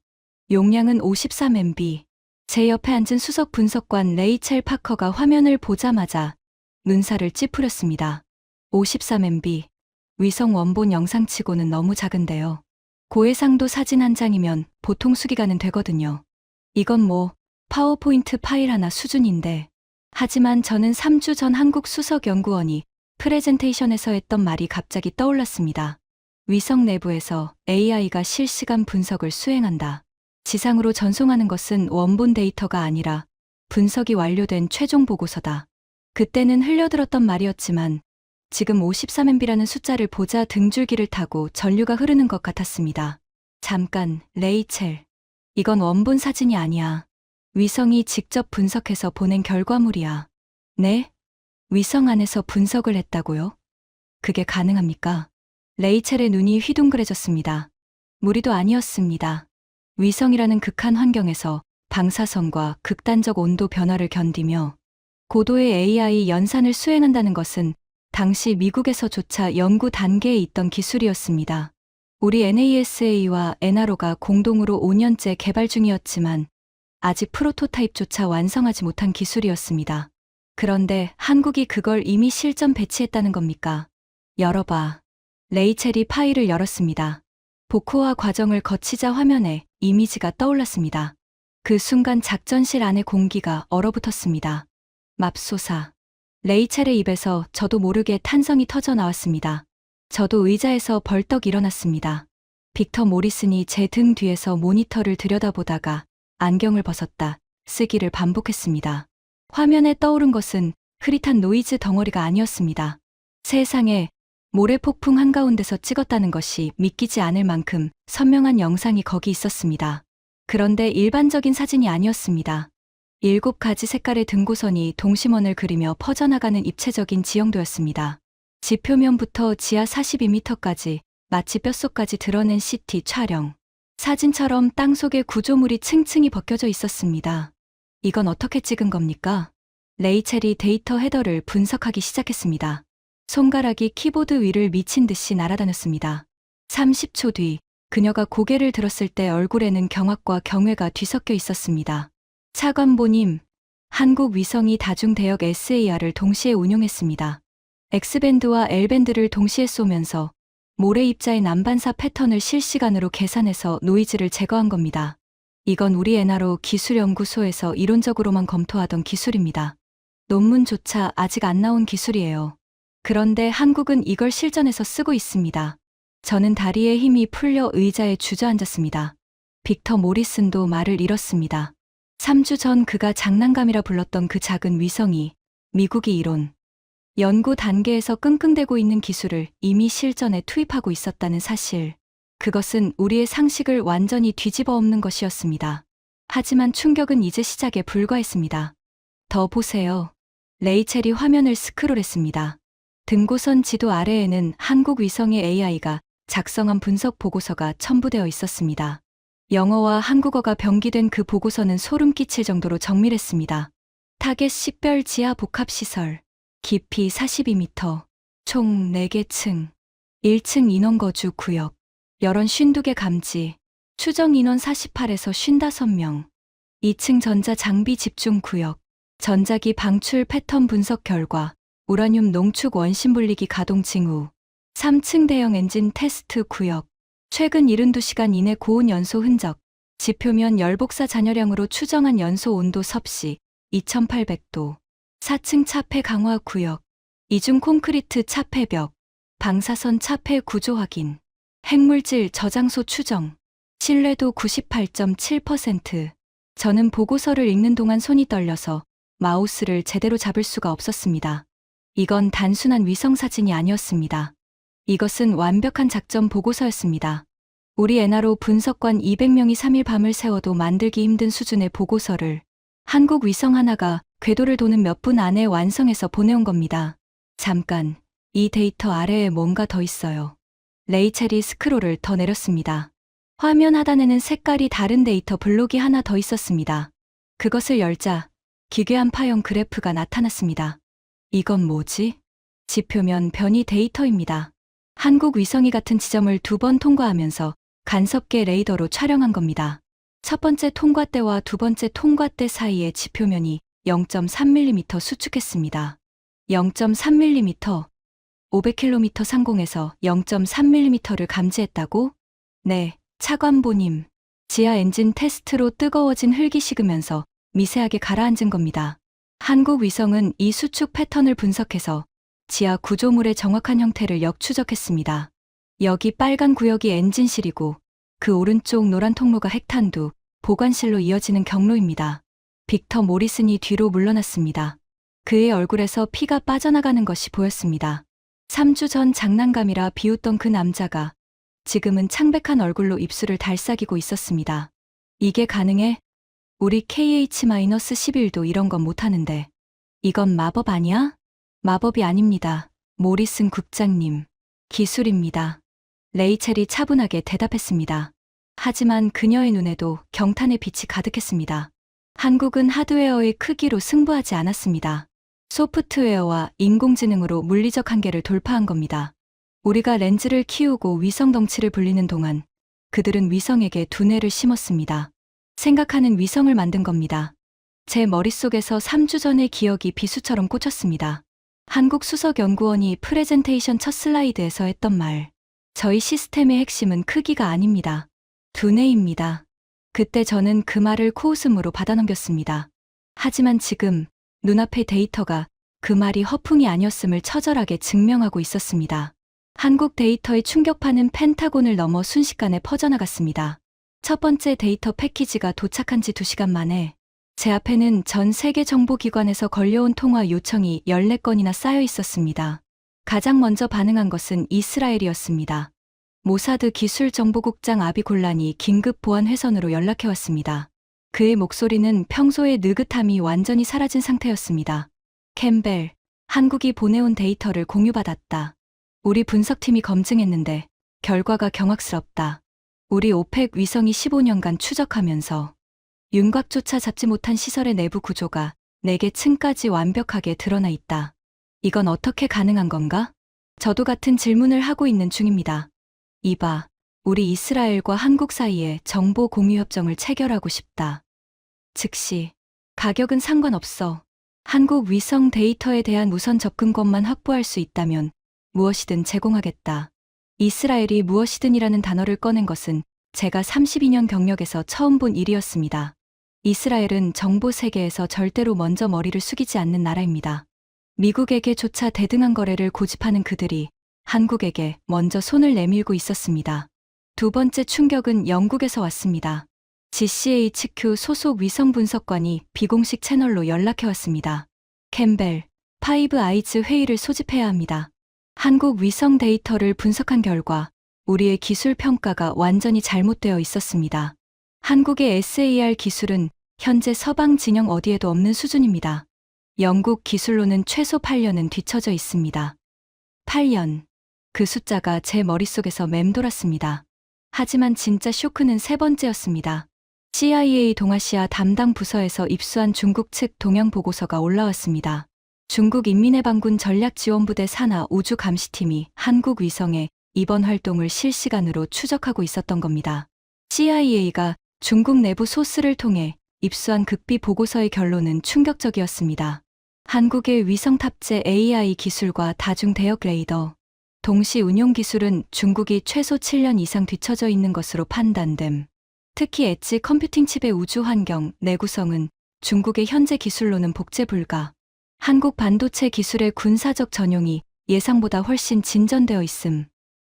용량은 53MB. 제 옆에 앉은 수석 분석관 레이첼 파커가 화면을 보자마자 눈살을 찌푸렸습니다. 53MB. 위성 원본 영상치고는 너무 작은데요. 고해상도 사진 한 장이면 보통 수기가는 되거든요. 이건 뭐 파워포인트 파일 하나 수준인데. 하지만 저는 3주 전 한국 수석연구원이 프레젠테이션에서 했던 말이 갑자기 떠올랐습니다. 위성 내부에서 AI가 실시간 분석을 수행한다. 지상으로 전송하는 것은 원본 데이터가 아니라 분석이 완료된 최종 보고서다. 그때는 흘려들었던 말이었지만 지금 53MB라는 숫자를 보자 등줄기를 타고 전류가 흐르는 것 같았습니다. 잠깐, 레이첼. 이건 원본 사진이 아니야. 위성이 직접 분석해서 보낸 결과물이야. 네? 위성 안에서 분석을 했다고요? 그게 가능합니까? 레이첼의 눈이 휘둥그레졌습니다. 무리도 아니었습니다. 위성이라는 극한 환경에서 방사선과 극단적 온도 변화를 견디며 고도의 AI 연산을 수행한다는 것은 당시 미국에서조차 연구 단계에 있던 기술이었습니다. 우리 NASA와 NRO가 공동으로 5년째 개발 중이었지만 아직 프로토타입조차 완성하지 못한 기술이었습니다. 그런데 한국이 그걸 이미 실전 배치했다는 겁니까? 열어봐. 레이첼이 파일을 열었습니다. 복호화 과정을 거치자 화면에 이미지가 떠올랐습니다. 그 순간 작전실 안의 공기가 얼어붙었습니다. 맙소사. 레이첼의 입에서 저도 모르게 탄성이 터져 나왔습니다. 저도 의자에서 벌떡 일어났습니다. 빅터 모리슨이 제 등 뒤에서 모니터를 들여다보다가 안경을 벗었다 쓰기를 반복했습니다. 화면에 떠오른 것은 흐릿한 노이즈 덩어리가 아니었습니다. 세상에 모래 폭풍 한가운데서 찍었다는 것이 믿기지 않을 만큼 선명한 영상이 거기 있었습니다. 그런데 일반적인 사진이 아니었습니다. 7가지 색깔의 등고선이 동심원을 그리며 퍼져나가는 입체적인 지형도였습니다. 지표면부터 지하 42m까지 마치 뼛속까지 드러낸 CT 촬영. 사진처럼 땅속에 구조물이 층층이 벗겨져 있었습니다. 이건 어떻게 찍은 겁니까? 레이첼이 데이터 헤더를 분석하기 시작했습니다. 손가락이 키보드 위를 미친 듯이 날아다녔습니다. 30초 뒤 그녀가 고개를 들었을 때 얼굴에는 경악과 경외가 뒤섞여 있었습니다. 차관보님, 한국 위성이 다중대역 SAR을 동시에 운용했습니다. X밴드와 L밴드를 동시에 쏘면서 모래 입자의 난반사 패턴을 실시간으로 계산해서 노이즈를 제거한 겁니다. 이건 우리 NRO 기술연구소에서 이론적으로만 검토하던 기술입니다. 논문조차 아직 안 나온 기술이에요. 그런데 한국은 이걸 실전에서 쓰고 있습니다. 저는 다리에 힘이 풀려 의자에 주저앉았습니다. 빅터 모리슨도 말을 잃었습니다. 3주 전 그가 장난감이라 불렀던 그 작은 위성이 미국이 이론, 연구 단계에서 끙끙대고 있는 기술을 이미 실전에 투입하고 있었다는 사실. 그것은 우리의 상식을 완전히 뒤집어 엎는 것이었습니다. 하지만 충격은 이제 시작에 불과했습니다. 더 보세요. 레이첼이 화면을 스크롤했습니다. 등고선 지도 아래에는 한국 위성의 AI가 작성한 분석 보고서가 첨부되어 있었습니다. 영어와 한국어가 병기된 그 보고서는 소름 끼칠 정도로 정밀했습니다. 타겟 식별 지하 복합시설, 깊이 42m, 총 4개 층, 1층 인원거주 구역, 열원 52개 감지, 추정 인원 48에서 55명, 2층 전자 장비 집중 구역, 전자기 방출 패턴 분석 결과, 우라늄 농축 원심 분리기 가동 징후, 3층 대형 엔진 테스트 구역, 최근 72시간 이내 고온 연소 흔적, 지표면 열복사 잔여량으로 추정한 연소 온도 섭씨 2800도, 4층 차폐 강화 구역, 이중 콘크리트 차폐벽, 방사선 차폐 구조 확인, 핵물질 저장소 추정, 신뢰도 98.7%. 저는 보고서를 읽는 동안 손이 떨려서 마우스를 제대로 잡을 수가 없었습니다. 이건 단순한 위성 사진이 아니었습니다. 이것은 완벽한 작전 보고서였습니다. 우리 엔하로 분석관 200명이 3일 밤을 새워도 만들기 힘든 수준의 보고서를 한국 위성 하나가 궤도를 도는 몇 분 안에 완성해서 보내온 겁니다. 잠깐, 이 데이터 아래에 뭔가 더 있어요. 레이첼이 스크롤을 더 내렸습니다. 화면 하단에는 색깔이 다른 데이터 블록이 하나 더 있었습니다. 그것을 열자 기괴한 파형 그래프가 나타났습니다. 이건 뭐지? 지표면 변이 데이터입니다. 한국 위성이 같은 지점을 2번 통과하면서 간섭계 레이더로 촬영한 겁니다. 첫 번째 통과 때와 두 번째 통과 때 사이의 지표면이 0.3mm 수축했습니다. 0.3mm, 500km 상공에서 0.3mm를 감지했다고? 네, 차관보님. 지하 엔진 테스트로 뜨거워진 흙이 식으면서 미세하게 가라앉은 겁니다. 한국 위성은 이 수축 패턴을 분석해서 지하 구조물의 정확한 형태를 역추적했습니다. 여기 빨간 구역이 엔진실이고 그 오른쪽 노란 통로가 핵탄두, 보관실로 이어지는 경로입니다. 빅터 모리슨이 뒤로 물러났습니다. 그의 얼굴에서 피가 빠져나가는 것이 보였습니다. 3주 전 장난감이라 비웃던 그 남자가 지금은 창백한 얼굴로 입술을 달싹이고 있었습니다. 이게 가능해? 우리 KH-11도 이런 건 못하는데. 이건 마법 아니야? 마법이 아닙니다. 모리슨 국장님. 기술입니다. 레이첼이 차분하게 대답했습니다. 하지만 그녀의 눈에도 경탄의 빛이 가득했습니다. 한국은 하드웨어의 크기로 승부하지 않았습니다. 소프트웨어와 인공지능으로 물리적 한계를 돌파한 겁니다. 우리가 렌즈를 키우고 위성 덩치를 불리는 동안 그들은 위성에게 두뇌를 심었습니다. 생각하는 위성을 만든 겁니다. 제 머릿속에서 3주 전의 기억이 비수처럼 꽂혔습니다. 한국 수석연구원이 프레젠테이션 첫 슬라이드에서 했던 말. 저희 시스템의 핵심은 크기가 아닙니다. 두뇌입니다. 그때 저는 그 말을 코웃음으로 받아넘겼습니다. 하지만 지금 눈앞의 데이터가 그 말이 허풍이 아니었음을 처절하게 증명하고 있었습니다. 한국 데이터의 충격파는 펜타곤을 넘어 순식간에 퍼져나갔습니다. 첫 번째 데이터 패키지가 도착한 지 2시간 만에 제 앞에는 전 세계 정보기관에서 걸려온 통화 요청이 14건이나 쌓여 있었습니다. 가장 먼저 반응한 것은 이스라엘이었습니다. 모사드 기술정보국장 아비 골란이 긴급 보안 회선으로 연락해왔습니다. 그의 목소리는 평소의 느긋함이 완전히 사라진 상태였습니다. 캠벨, 한국이 보내온 데이터를 공유받았다. 우리 분석팀이 검증했는데 결과가 경악스럽다. 우리 오펙 위성이 15년간 추적하면서 윤곽조차 잡지 못한 시설의 내부 구조가 4개 층까지 완벽하게 드러나 있다. 이건 어떻게 가능한 건가? 저도 같은 질문을 하고 있는 중입니다. 이봐, 우리 이스라엘과 한국 사이에 정보 공유 협정을 체결하고 싶다. 즉시, 가격은 상관없어. 한국 위성 데이터에 대한 우선 접근권만 확보할 수 있다면 무엇이든 제공하겠다. 이스라엘이 무엇이든이라는 단어를 꺼낸 것은 제가 32년 경력에서 처음 본 일이었습니다. 이스라엘은 정보 세계에서 절대로 먼저 머리를 숙이지 않는 나라입니다. 미국에게조차 대등한 거래를 고집하는 그들이 한국에게 먼저 손을 내밀고 있었습니다. 두 번째 충격은 영국에서 왔습니다. GCHQ 소속 위성 분석관이 비공식 채널로 연락해왔습니다. 캠벨, 파이브 아이즈 회의를 소집해야 합니다. 한국 위성 데이터를 분석한 결과 우리의 기술 평가가 완전히 잘못되어 있었습니다. 한국의 SAR 기술은 현재 서방 진영 어디에도 없는 수준입니다. 영국 기술로는 최소 8년은 뒤처져 있습니다. 8년. 그 숫자가 제 머릿속에서 맴돌았습니다. 하지만 진짜 쇼크는 세 번째였습니다. CIA 동아시아 담당 부서에서 입수한 중국 측 동향 보고서가 올라왔습니다. 중국 인민해방군 전략지원부대 산하 우주감시팀이 한국 위성의 이번 활동을 실시간으로 추적하고 있었던 겁니다. CIA가 중국 내부 소스를 통해 입수한 극비 보고서의 결론은 충격적이었습니다. 한국의 위성 탑재 AI 기술과 다중 대역 레이더, 동시 운용 기술은 중국이 최소 7년 이상 뒤처져 있는 것으로 판단됨. 특히 엣지 컴퓨팅 칩의 우주 환경, 내구성은 중국의 현재 기술로는 복제 불가. 한국 반도체 기술의 군사적 전용이 예상보다 훨씬 진전되어 있음.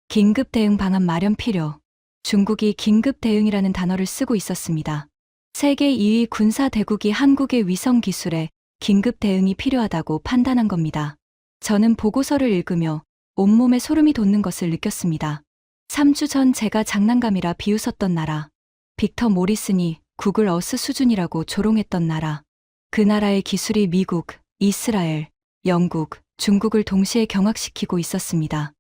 긴급 대응 방안 마련 필요. 중국이 긴급 대응이라는 단어를 쓰고 있었습니다. 세계 2위 군사 대국이 한국의 위성 기술에 긴급 대응이 필요하다고 판단한 겁니다. 저는 보고서를 읽으며 온몸에 소름이 돋는 것을 느꼈습니다. 3주 전 제가 장난감이라 비웃었던 나라. 빅터 모리슨이 구글 어스 수준이라고 조롱했던 나라. 그 나라의 기술이 미국, 이스라엘, 영국, 중국을 동시에 경악시키고 있었습니다.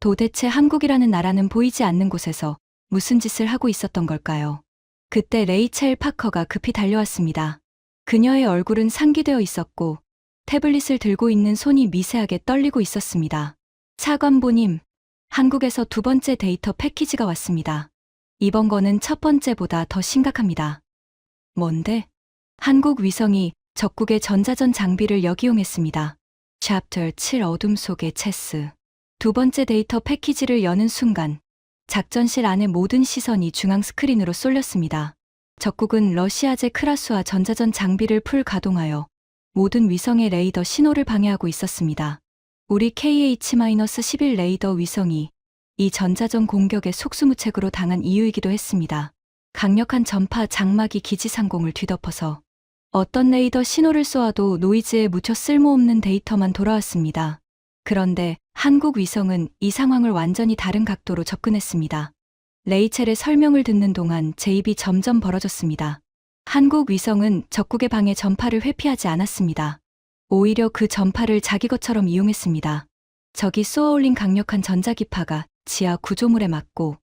도대체 한국이라는 나라는 보이지 않는 곳에서 무슨 짓을 하고 있었던 걸까요? 그때 레이첼 파커가 급히 달려왔습니다. 그녀의 얼굴은 상기되어 있었고 태블릿을 들고 있는 손이 미세하게 떨리고 있었습니다. 차관보님, 한국에서 두 번째 데이터 패키지가 왔습니다. 이번 거는 첫 번째보다 더 심각합니다. 뭔데? 한국 위성이 적국의 전자전 장비를 역이용했습니다. 챕터 7 어둠 속의 체스. 두 번째 데이터 패키지를 여는 순간 작전실 안의 모든 시선이 중앙 스크린으로 쏠렸습니다. 적국은 러시아제 크라스와 전자전 장비를 풀 가동하여 모든 위성의 레이더 신호를 방해하고 있었습니다. 우리 KH-11 레이더 위성이 이 전자전 공격의 속수무책으로 당한 이유이기도 했습니다. 강력한 전파 장막이 기지 상공을 뒤덮어서 어떤 레이더 신호를 쏘아도 노이즈에 묻혀 쓸모없는 데이터만 돌아왔습니다. 그런데 한국 위성은 이 상황을 완전히 다른 각도로 접근했습니다. 레이첼의 설명을 듣는 동안 제 입이 점점 벌어졌습니다. 한국 위성은 적국의 방해 전파를 회피하지 않았습니다. 오히려 그 전파를 자기 것처럼 이용했습니다. 적이 쏘아올린 강력한 전자기파가 지하 구조물에 맞고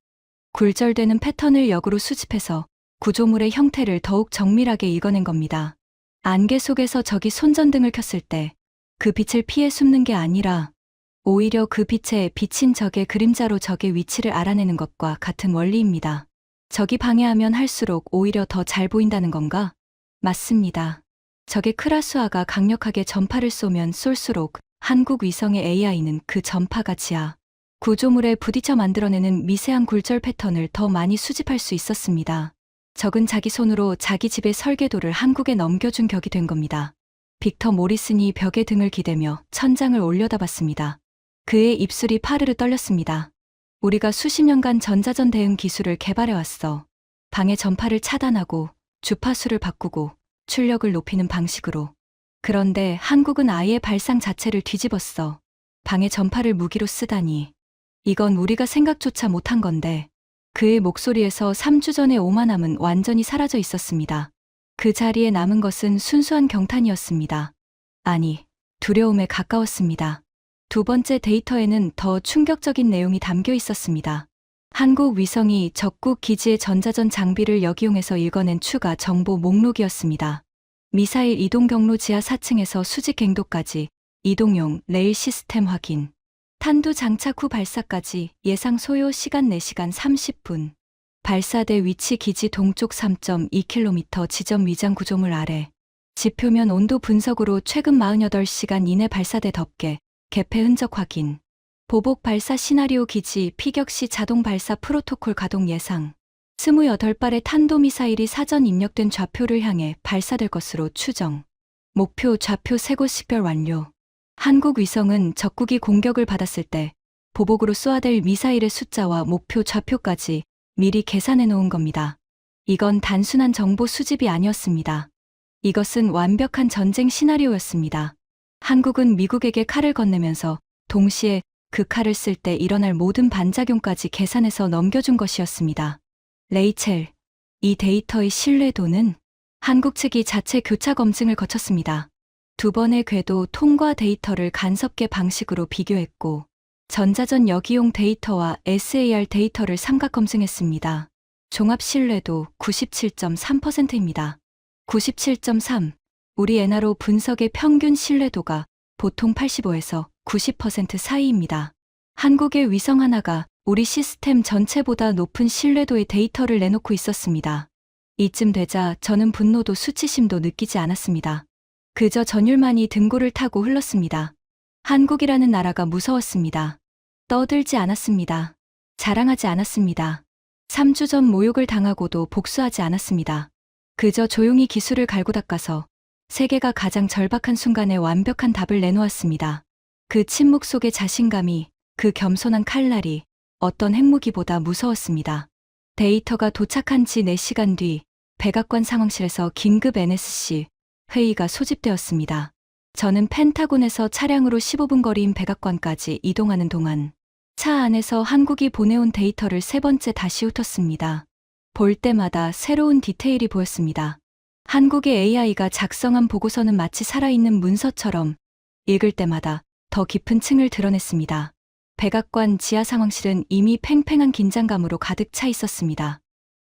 굴절되는 패턴을 역으로 수집해서 구조물의 형태를 더욱 정밀하게 읽어낸 겁니다. 안개 속에서 적이 손전등을 켰을 때 그 빛을 피해 숨는 게 아니라 오히려 그 빛에 비친 적의 그림자로 적의 위치를 알아내는 것과 같은 원리입니다. 적이 방해하면 할수록 오히려 더 잘 보인다는 건가? 맞습니다. 적의 크라스화가 강력하게 전파를 쏘면 쏠수록 한국 위성의 AI는 그 전파가 지하 구조물에 부딪혀 만들어내는 미세한 굴절 패턴을 더 많이 수집할 수 있었습니다. 적은 자기 손으로 자기 집의 설계도를 한국에 넘겨준 격이 된 겁니다. 빅터 모리슨이 벽에 등을 기대며 천장을 올려다봤습니다. 그의 입술이 파르르 떨렸습니다. 우리가 수십 년간 전자전 대응 기술을 개발해왔어. 방해 전파를 차단하고 주파수를 바꾸고 출력을 높이는 방식으로. 그런데 한국은 아예 발상 자체를 뒤집었어. 방해 전파를 무기로 쓰다니. 이건 우리가 생각조차 못한 건데. 그의 목소리에서 3주 전의 오만함은 완전히 사라져 있었습니다. 그 자리에 남은 것은 순수한 경탄이었습니다. 아니, 두려움에 가까웠습니다. 두 번째 데이터에는 더 충격적인 내용이 담겨 있었습니다. 한국 위성이 적국 기지의 전자전 장비를 역이용해서 읽어낸 추가 정보 목록이었습니다. 미사일 이동 경로 지하 4층에서 수직 갱도까지 이동용 레일 시스템 확인. 탄두 장착 후 발사까지 예상 소요 시간 4시간 30분. 발사대 위치 기지 동쪽 3.2km 지점 위장 구조물 아래. 지표면 온도 분석으로 최근 48시간 이내 발사대 덮개, 개폐 흔적 확인. 보복 발사 시나리오 기지 피격 시 자동 발사 프로토콜 가동 예상. 28발의 탄도미사일이 사전 입력된 좌표를 향해 발사될 것으로 추정. 목표 좌표 세 곳 식별 완료. 한국 위성은 적국이 공격을 받았을 때 보복으로 쏘아댈 미사일의 숫자와 목표 좌표까지 미리 계산해 놓은 겁니다. 이건 단순한 정보 수집이 아니었습니다. 이것은 완벽한 전쟁 시나리오였습니다. 한국은 미국에게 칼을 건네면서 동시에 그 칼을 쓸 때 일어날 모든 반작용까지 계산해서 넘겨준 것이었습니다. 레이첼, 이 데이터의 신뢰도는 한국 측이 자체 교차 검증을 거쳤습니다. 두 번의 궤도 통과 데이터를 간섭계 방식으로 비교했고 전자전 역이용 데이터와 SAR 데이터를 삼각 검증했습니다. 종합 신뢰도 97.3%입니다. 97.3. 우리 엔화로 분석의 평균 신뢰도가 보통 85에서 90% 사이입니다. 한국의 위성 하나가 우리 시스템 전체보다 높은 신뢰도의 데이터를 내놓고 있었습니다. 이쯤 되자 저는 분노도 수치심도 느끼지 않았습니다. 그저 전율만이 등골을 타고 흘렀습니다. 한국이라는 나라가 무서웠습니다. 떠들지 않았습니다. 자랑하지 않았습니다. 3주 전 모욕을 당하고도 복수하지 않았습니다. 그저 조용히 기술을 갈고 닦아서 세계가 가장 절박한 순간에 완벽한 답을 내놓았습니다. 그 침묵 속의 자신감이, 그 겸손한 칼날이 어떤 핵무기보다 무서웠습니다. 데이터가 도착한 지 4시간 뒤 백악관 상황실에서 긴급 NSC 회의가 소집되었습니다. 저는 펜타곤에서 차량으로 15분 거리인 백악관까지 이동하는 동안 차 안에서 한국이 보내온 데이터를 세 번째 다시 훑었습니다. 볼 때마다 새로운 디테일이 보였습니다. 한국의 AI가 작성한 보고서는 마치 살아있는 문서처럼 읽을 때마다 더 깊은 층을 드러냈습니다. 백악관 지하 상황실은 이미 팽팽한 긴장감으로 가득 차 있었습니다.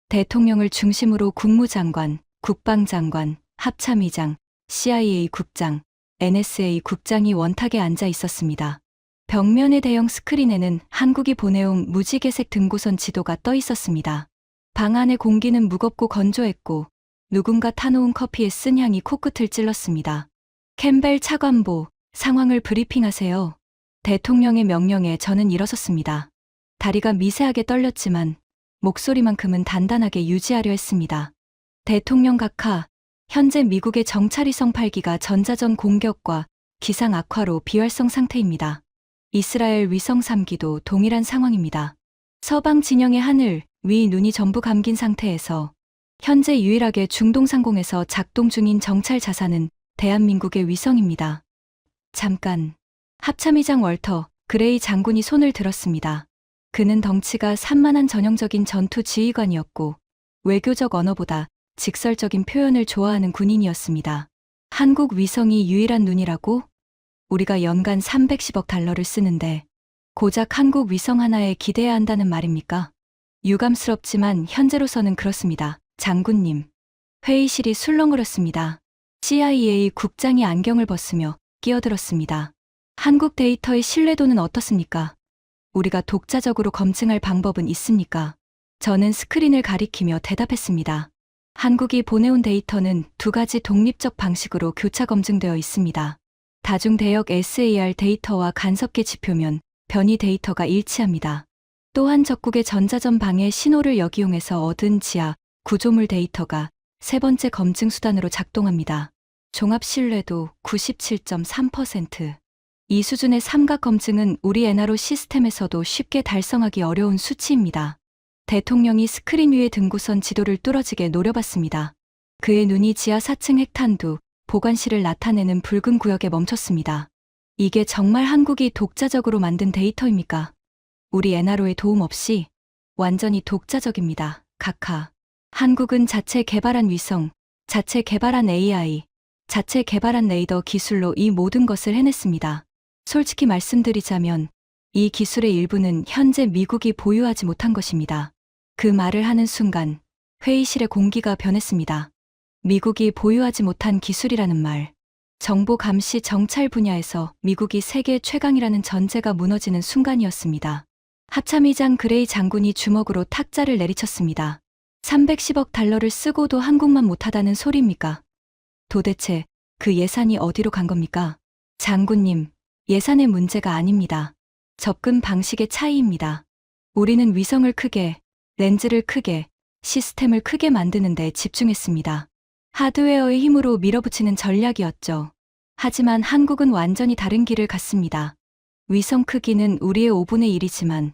대통령을 중심으로 국무장관, 국방장관, 합참의장, CIA 국장, NSA 국장이 원탁에 앉아 있었습니다. 벽면의 대형 스크린에는 한국이 보내온 무지개색 등고선 지도가 떠 있었습니다. 방 안의 공기는 무겁고 건조했고 누군가 타놓은 커피의 쓴 향이 코끝을 찔렀습니다. 캠벨 차관보, 상황을 브리핑하세요. 대통령의 명령에 저는 일어섰습니다. 다리가 미세하게 떨렸지만 목소리만큼은 단단하게 유지하려 했습니다. 대통령 각하, 현재 미국의 정찰위성 8기가 전자전 공격과 기상 악화로 비활성 상태입니다. 이스라엘 위성 3기도 동일한 상황입니다. 서방 진영의 하늘, 위 눈이 전부 감긴 상태에서 현재 유일하게 중동 상공에서 작동 중인 정찰 자산은 대한민국의 위성입니다. 잠깐. 합참의장 월터 그레이 장군이 손을 들었습니다. 그는 덩치가 산만한 전형적인 전투 지휘관이었고 외교적 언어보다 직설적인 표현을 좋아하는 군인이었습니다. 한국 위성이 유일한 눈이라고? 우리가 연간 310억 달러를 쓰는데 고작 한국 위성 하나에 기대해야 한다는 말입니까? 유감스럽지만 현재로서는 그렇습니다. 장군님. 회의실이 술렁거렸습니다. CIA 국장이 안경을 벗으며 끼어들었습니다. 한국 데이터의 신뢰도는 어떻습니까? 우리가 독자적으로 검증할 방법은 있습니까? 저는 스크린을 가리키며 대답했습니다. 한국이 보내온 데이터는 두 가지 독립적 방식으로 교차 검증되어 있습니다. 다중대역 SAR 데이터와 간섭계 지표면 변이 데이터가 일치합니다. 또한 적국의 전자전 방해 신호를 역이용해서 얻은 지하 구조물 데이터가 세 번째 검증 수단으로 작동합니다. 종합 신뢰도 97.3%. 이 수준의 삼각 검증은 우리 NRO 시스템에서도 쉽게 달성하기 어려운 수치입니다. 대통령이 스크린 위의 등고선 지도를 뚫어지게 노려봤습니다. 그의 눈이 지하 4층 핵탄두 보관실을 나타내는 붉은 구역에 멈췄습니다. 이게 정말 한국이 독자적으로 만든 데이터입니까? 우리 NRO의 도움 없이 완전히 독자적입니다. 각하. 한국은 자체 개발한 위성, 자체 개발한 AI, 자체 개발한 레이더 기술로 이 모든 것을 해냈습니다. 솔직히 말씀드리자면 이 기술의 일부는 현재 미국이 보유하지 못한 것입니다. 그 말을 하는 순간 회의실의 공기가 변했습니다. 미국이 보유하지 못한 기술이라는 말. 정보 감시 정찰 분야에서 미국이 세계 최강이라는 전제가 무너지는 순간이었습니다. 합참의장 그레이 장군이 주먹으로 탁자를 내리쳤습니다. 310억 달러를 쓰고도 한국만 못하다는 소리입니까? 도대체 그 예산이 어디로 간 겁니까? 장군님, 예산의 문제가 아닙니다. 접근 방식의 차이입니다. 우리는 위성을 크게, 렌즈를 크게, 시스템을 크게 만드는 데 집중했습니다. 하드웨어의 힘으로 밀어붙이는 전략이었죠. 하지만 한국은 완전히 다른 길을 갔습니다. 위성 크기는 우리의 5분의 1이지만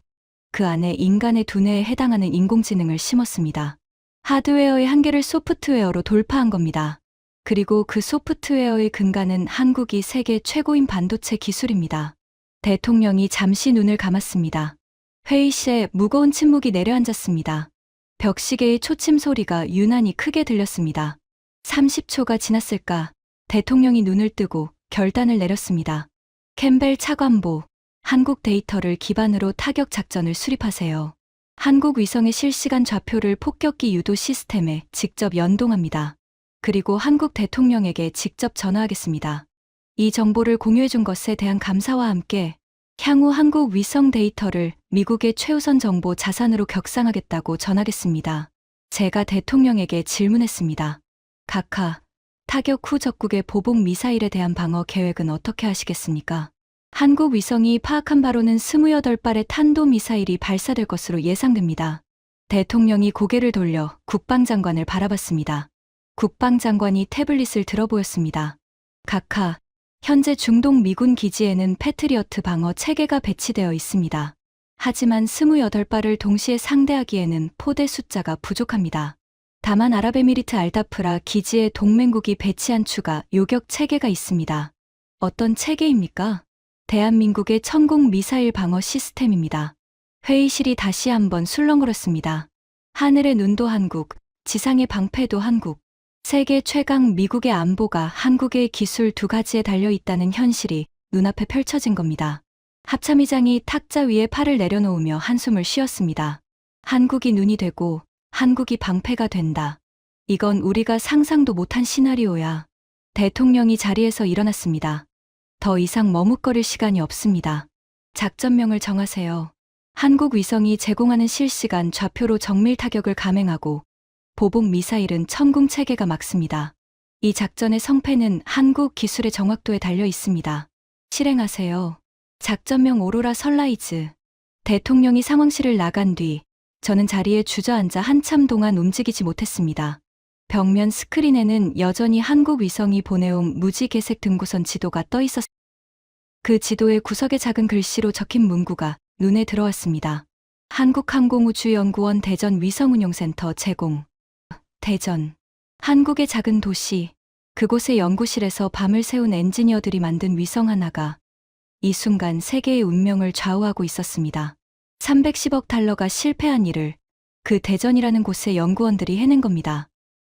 그 안에 인간의 두뇌에 해당하는 인공지능을 심었습니다. 하드웨어의 한계를 소프트웨어로 돌파한 겁니다. 그리고 그 소프트웨어의 근간은 한국이 세계 최고인 반도체 기술입니다. 대통령이 잠시 눈을 감았습니다. 회의실에 무거운 침묵이 내려앉았습니다. 벽시계의 초침 소리가 유난히 크게 들렸습니다. 30초가 지났을까 대통령이 눈을 뜨고 결단을 내렸습니다. 캠벨 차관보, 한국 데이터를 기반으로 타격 작전을 수립하세요. 한국 위성의 실시간 좌표를 폭격기 유도 시스템에 직접 연동합니다. 그리고 한국 대통령에게 직접 전화하겠습니다. 이 정보를 공유해준 것에 대한 감사와 함께 향후 한국 위성 데이터를 미국의 최우선 정보 자산으로 격상하겠다고 전하겠습니다. 제가 대통령에게 질문했습니다. 각하, 타격 후 적국의 보복 미사일에 대한 방어 계획은 어떻게 하시겠습니까? 한국 위성이 파악한 바로는 28발의 탄도미사일이 발사될 것으로 예상됩니다. 대통령이 고개를 돌려 국방장관을 바라봤습니다. 국방장관이 태블릿을 들어보였습니다. 각하, 현재 중동 미군 기지에는 패트리어트 방어 체계가 배치되어 있습니다. 하지만 28발을 동시에 상대하기에는 포대 숫자가 부족합니다. 다만 아랍에미리트 알다프라 기지에 동맹국이 배치한 추가 요격 체계가 있습니다. 어떤 체계입니까? 대한민국의 천공 미사일 방어 시스템입니다. 회의실이 다시 한번 술렁거렸습니다. 하늘의 눈도 한국, 지상의 방패도 한국. 세계 최강 미국의 안보가 한국의 기술 두 가지에 달려 있다는 현실이 눈앞에 펼쳐진 겁니다. 합참의장이 탁자 위에 팔을 내려놓으며 한숨을 쉬었습니다. 한국이 눈이 되고 한국이 방패가 된다. 이건 우리가 상상도 못한 시나리오야. 대통령이 자리에서 일어났습니다. 더 이상 머뭇거릴 시간이 없습니다. 작전명을 정하세요. 한국 위성이 제공하는 실시간 좌표로 정밀 타격을 감행하고 보복 미사일은 천궁 체계가 막습니다. 이 작전의 성패는 한국 기술의 정확도에 달려 있습니다. 실행하세요. 작전명 오로라 선라이즈. 대통령이 상황실을 나간 뒤 저는 자리에 주저앉아 한참 동안 움직이지 못했습니다. 벽면 스크린에는 여전히 한국 위성이 보내온 무지개색 등고선 지도가 떠 있었습니다. 그 지도의 구석에 작은 글씨로 적힌 문구가 눈에 들어왔습니다. 한국항공우주연구원 대전 위성운용센터 제공. 대전. 한국의 작은 도시. 그곳의 연구실에서 밤을 새운 엔지니어들이 만든 위성 하나가 이 순간 세계의 운명을 좌우하고 있었습니다. 310억 달러가 실패한 일을 그 대전이라는 곳의 연구원들이 해낸 겁니다.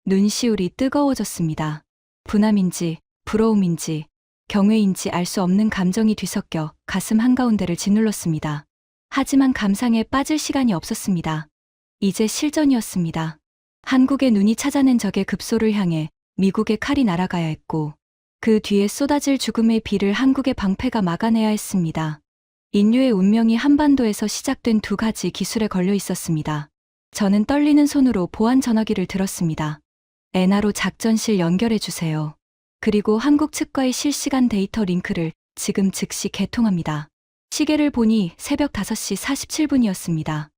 눈시울이 뜨거워졌습니다. 분함인지 부러움인지 경외인지 알 수 없는 감정이 뒤섞여 가슴 한가운데를 짓눌렀습니다. 하지만 감상에 빠질 시간이 없었습니다. 이제 실전이었습니다. 한국의 눈이 찾아낸 적의 급소를 향해 미국의 칼이 날아가야 했고 그 뒤에 쏟아질 죽음의 비를 한국의 방패가 막아내야 했습니다. 인류의 운명이 한반도에서 시작된 두 가지 기술에 걸려 있었습니다. 저는 떨리는 손으로 보안 전화기를 들었습니다. 엔하로 작전실 연결해 주세요. 그리고 한국 측과의 실시간 데이터 링크를 지금 즉시 개통합니다. 시계를 보니 새벽 5시 47분이었습니다.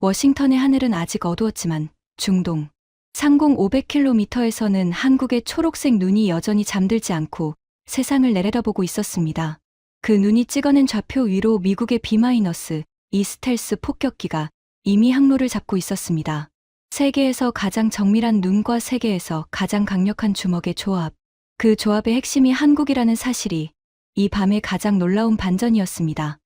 워싱턴의 하늘은 아직 어두웠지만 중동 상공 500km에서는 한국의 초록색 눈이 여전히 잠들지 않고 세상을 내려다보고 있었습니다. 그 눈이 찍어낸 좌표 위로 미국의 B-2 스텔스 폭격기가 이미 항로를 잡고 있었습니다. 세계에서 가장 정밀한 눈과 세계에서 가장 강력한 주먹의 조합. 그 조합의 핵심이 한국이라는 사실이 이 밤의 가장 놀라운 반전이었습니다.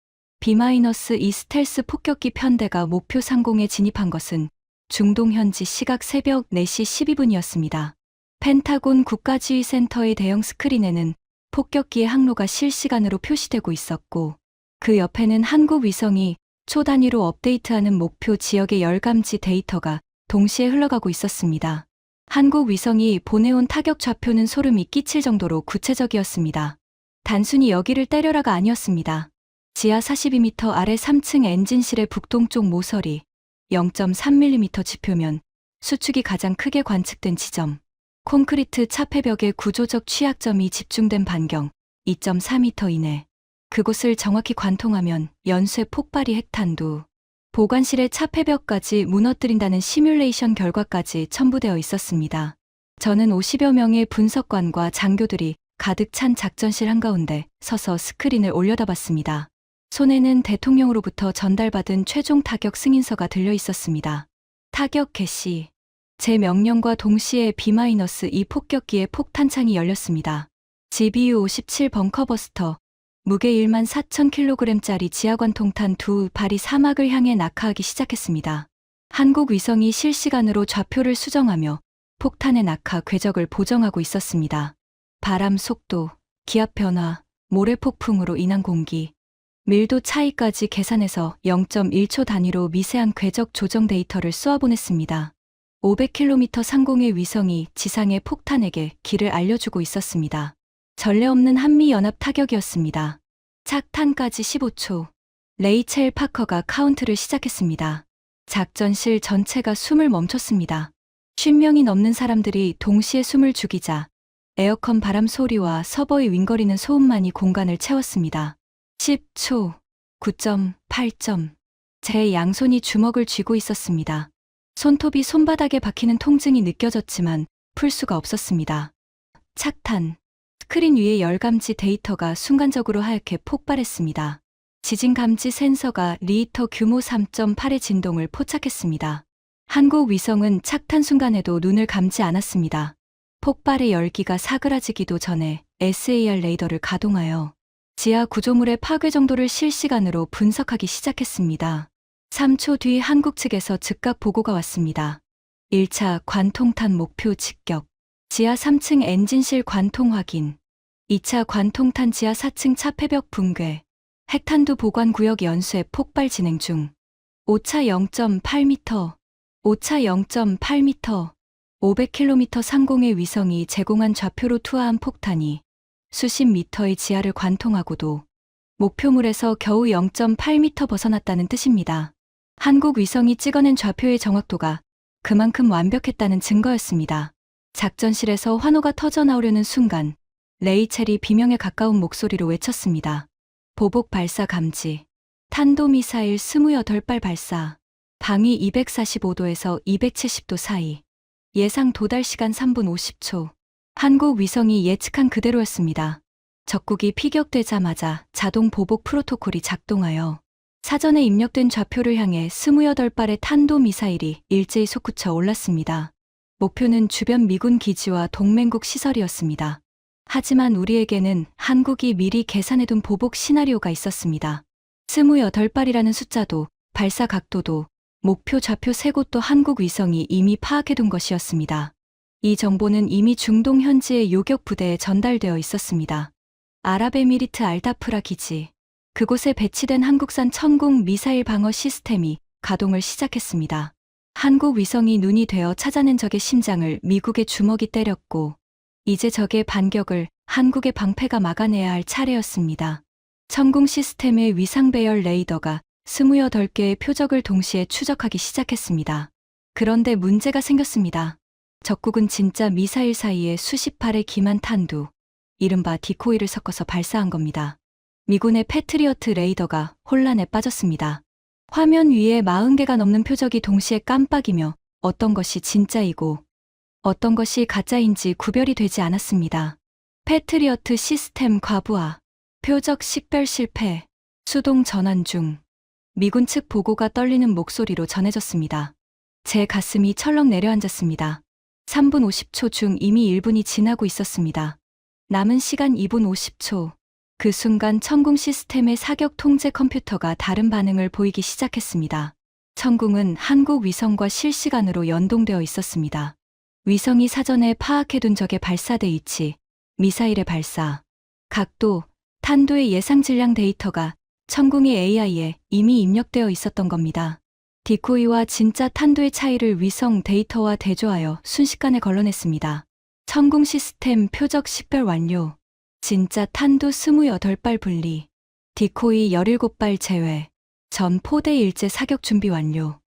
B-2 스텔스 폭격기 편대가 목표 상공에 진입한 것은 중동 현지 시각 새벽 4시 12분이었습니다. 펜타곤 국가지휘센터의 대형 스크린에는 폭격기의 항로가 실시간으로 표시되고 있었고 그 옆에는 한국 위성이 초 단위로 업데이트하는 목표 지역의 열감지 데이터가 동시에 흘러가고 있었습니다. 한국 위성이 보내온 타격 좌표는 소름이 끼칠 정도로 구체적이었습니다. 단순히 여기를 때려라가 아니었습니다. 지하 42m 아래 3층 엔진실의 북동쪽 모서리 0.3mm 지표면 수축이 가장 크게 관측된 지점 콘크리트 차폐벽의 구조적 취약점이 집중된 반경 2.4m 이내 그곳을 정확히 관통하면 연쇄 폭발이 핵탄두 보관실의 차폐벽까지 무너뜨린다는 시뮬레이션 결과까지 첨부되어 있었습니다. 저는 50여 명의 분석관과 장교들이 가득 찬 작전실 한가운데 서서 스크린을 올려다봤습니다. 손에는 대통령으로부터 전달받은 최종 타격 승인서가 들려 있었습니다. 타격 개시. 제 명령과 동시에 B-2 폭격기의 폭탄창이 열렸습니다. GBU-57 벙커버스터. 무게 14,000kg짜리 지하관통탄 두 발이 사막을 향해 낙하하기 시작했습니다. 한국 위성이 실시간으로 좌표를 수정하며 폭탄의 낙하 궤적을 보정하고 있었습니다. 바람 속도, 기압 변화, 모래폭풍으로 인한 공기, 밀도 차이까지 계산해서 0.1초 단위로 미세한 궤적 조정 데이터를 쏘아보냈습니다. 500km 상공의 위성이 지상의 폭탄에게 길을 알려주고 있었습니다. 전례 없는 한미연합 타격이었습니다. 착탄까지 15초. 레이첼 파커가 카운트를 시작했습니다. 작전실 전체가 숨을 멈췄습니다. 50명이 넘는 사람들이 동시에 숨을 죽이자 에어컨 바람 소리와 서버의 윙거리는 소음만이 공간을 채웠습니다. 10초. 9.8점. 제 양손이 주먹을 쥐고 있었습니다. 손톱이 손바닥에 박히는 통증이 느껴졌지만 풀 수가 없었습니다. 착탄. 스크린 위의 열감지 데이터가 순간적으로 하얗게 폭발했습니다. 지진 감지 센서가 리히터 규모 3.8의 진동을 포착했습니다. 한국 위성은 착탄 순간에도 눈을 감지 않았습니다. 폭발의 열기가 사그라지기도 전에 SAR 레이더를 가동하여 지하 구조물의 파괴 정도를 실시간으로 분석하기 시작했습니다. 3초 뒤 한국 측에서 즉각 보고가 왔습니다. 1차 관통탄 목표 직격, 지하 3층 엔진실 관통 확인, 2차 관통탄 지하 4층 차폐벽 붕괴, 핵탄두 보관 구역 연쇄 폭발 진행 중, 5차 0.8m, 5차 0.8m, 500km 상공의 위성이 제공한 좌표로 투하한 폭탄이 수십 미터의 지하를 관통하고도 목표물에서 겨우 0.8m 벗어났다는 뜻입니다. 한국 위성이 찍어낸 좌표의 정확도가 그만큼 완벽했다는 증거였습니다. 작전실에서 환호가 터져 나오려는 순간 레이첼이 비명에 가까운 목소리로 외쳤습니다. 보복 발사 감지. 탄도미사일 28발 발사. 방위 245도에서 270도 사이. 예상 도달 시간 3분 50초. 한국 위성이 예측한 그대로였습니다. 적국이 피격되자마자 자동 보복 프로토콜이 작동하여 사전에 입력된 좌표를 향해 28발의 탄도미사일이 일제히 솟구쳐 올랐습니다. 목표는 주변 미군 기지와 동맹국 시설이었습니다. 하지만 우리에게는 한국이 미리 계산해둔 보복 시나리오가 있었습니다. 28발이라는 숫자도 발사 각도도 목표 좌표 세 곳도 한국 위성이 이미 파악해둔 것이었습니다. 이 정보는 이미 중동 현지의 요격 부대에 전달되어 있었습니다. 아랍에미리트 알다프라 기지. 그곳에 배치된 한국산 천궁 미사일 방어 시스템이 가동을 시작했습니다. 한국 위성이 눈이 되어 찾아낸 적의 심장을 미국의 주먹이 때렸고 이제 적의 반격을 한국의 방패가 막아내야 할 차례였습니다. 천궁 시스템의 위상 배열 레이더가 28개의 표적을 동시에 추적하기 시작했습니다. 그런데 문제가 생겼습니다. 적국은 진짜 미사일 사이에 수십 발의 기만 탄두, 이른바 디코이를 섞어서 발사한 겁니다. 미군의 패트리어트 레이더가 혼란에 빠졌습니다. 화면 위에 40개가 넘는 표적이 동시에 깜빡이며 어떤 것이 진짜이고 어떤 것이 가짜인지 구별이 되지 않았습니다. 패트리어트 시스템 과부하, 표적 식별 실패, 수동 전환 중. 미군 측 보고가 떨리는 목소리로 전해졌습니다. 제 가슴이 철렁 내려앉았습니다. 3분 50초 중 이미 1분이 지나고 있었습니다. 남은 시간 2분 50초. 그 순간 천궁 시스템의 사격 통제 컴퓨터가 다른 반응을 보이기 시작했습니다. 천궁은 한국 위성과 실시간으로 연동되어 있었습니다. 위성이 사전에 파악해둔 적의 발사대 위치, 미사일의 발사, 각도, 탄도의 예상 질량 데이터가 천궁의 AI에 이미 입력되어 있었던 겁니다. 디코이와 진짜 탄도의 차이를 위성 데이터와 대조하여 순식간에 걸러냈습니다. 천궁 시스템 표적 식별 완료. 진짜 탄도 28발 분리. 디코이 17발 제외. 전 포대 일제 사격 준비 완료.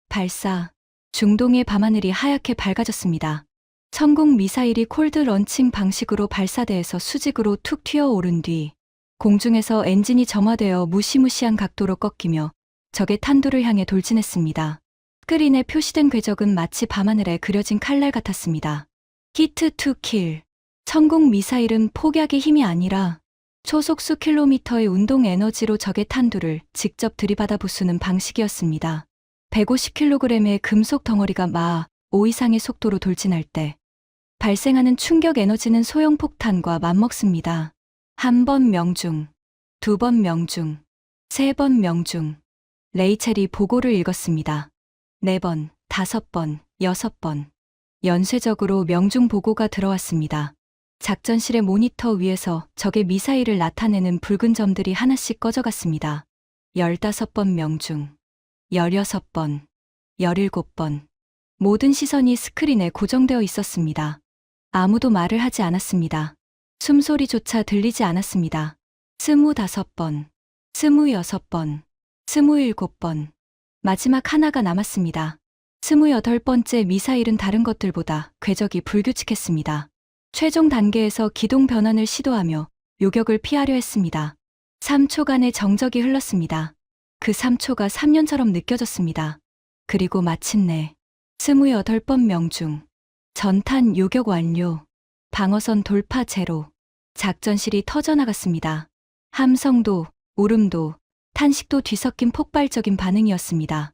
발사. 중동의 밤하늘이 하얗게 밝아졌습니다. 천궁 미사일이 콜드 런칭 방식으로 발사대에서 수직으로 툭 튀어오른 뒤 공중에서 엔진이 점화되어 무시무시한 각도로 꺾이며 적의 탄두를 향해 돌진했습니다. 스크린에 표시된 궤적은 마치 밤하늘에 그려진 칼날 같았습니다. 히트 투 킬. 천궁 미사일은 폭약의 힘이 아니라 초속 수 킬로미터의 운동 에너지로 적의 탄두를 직접 들이받아 부수는 방식이었습니다. 150kg의 금속 덩어리가 마하 5 이상의 속도로 돌진할 때 발생하는 충격 에너지는 소형 폭탄과 맞먹습니다. 한 번 명중, 두 번 명중, 세 번 명중. 레이첼이 보고를 읽었습니다. 4번, 5번, 6번. 연쇄적으로 명중 보고가 들어왔습니다. 작전실의 모니터 위에서 적의 미사일을 나타내는 붉은 점들이 하나씩 꺼져갔습니다. 15번 명중, 16번, 17번. 모든 시선이 스크린에 고정되어 있었습니다. 아무도 말을 하지 않았습니다. 숨소리조차 들리지 않았습니다. 25번, 26번, 27번. 마지막 하나가 남았습니다. 28번째 미사일은 다른 것들보다 궤적이 불규칙했습니다. 최종 단계에서 기동 변환을 시도하며 요격을 피하려 했습니다. 3초간의 정적이 흘렀습니다. 그 3초가 3년처럼 느껴졌습니다. 그리고 마침내 28번 명중. 전탄 요격 완료. 방어선 돌파 제로. 작전실이 터져나갔습니다. 함성도, 울음도, 탄식도 뒤섞인 폭발적인 반응이었습니다.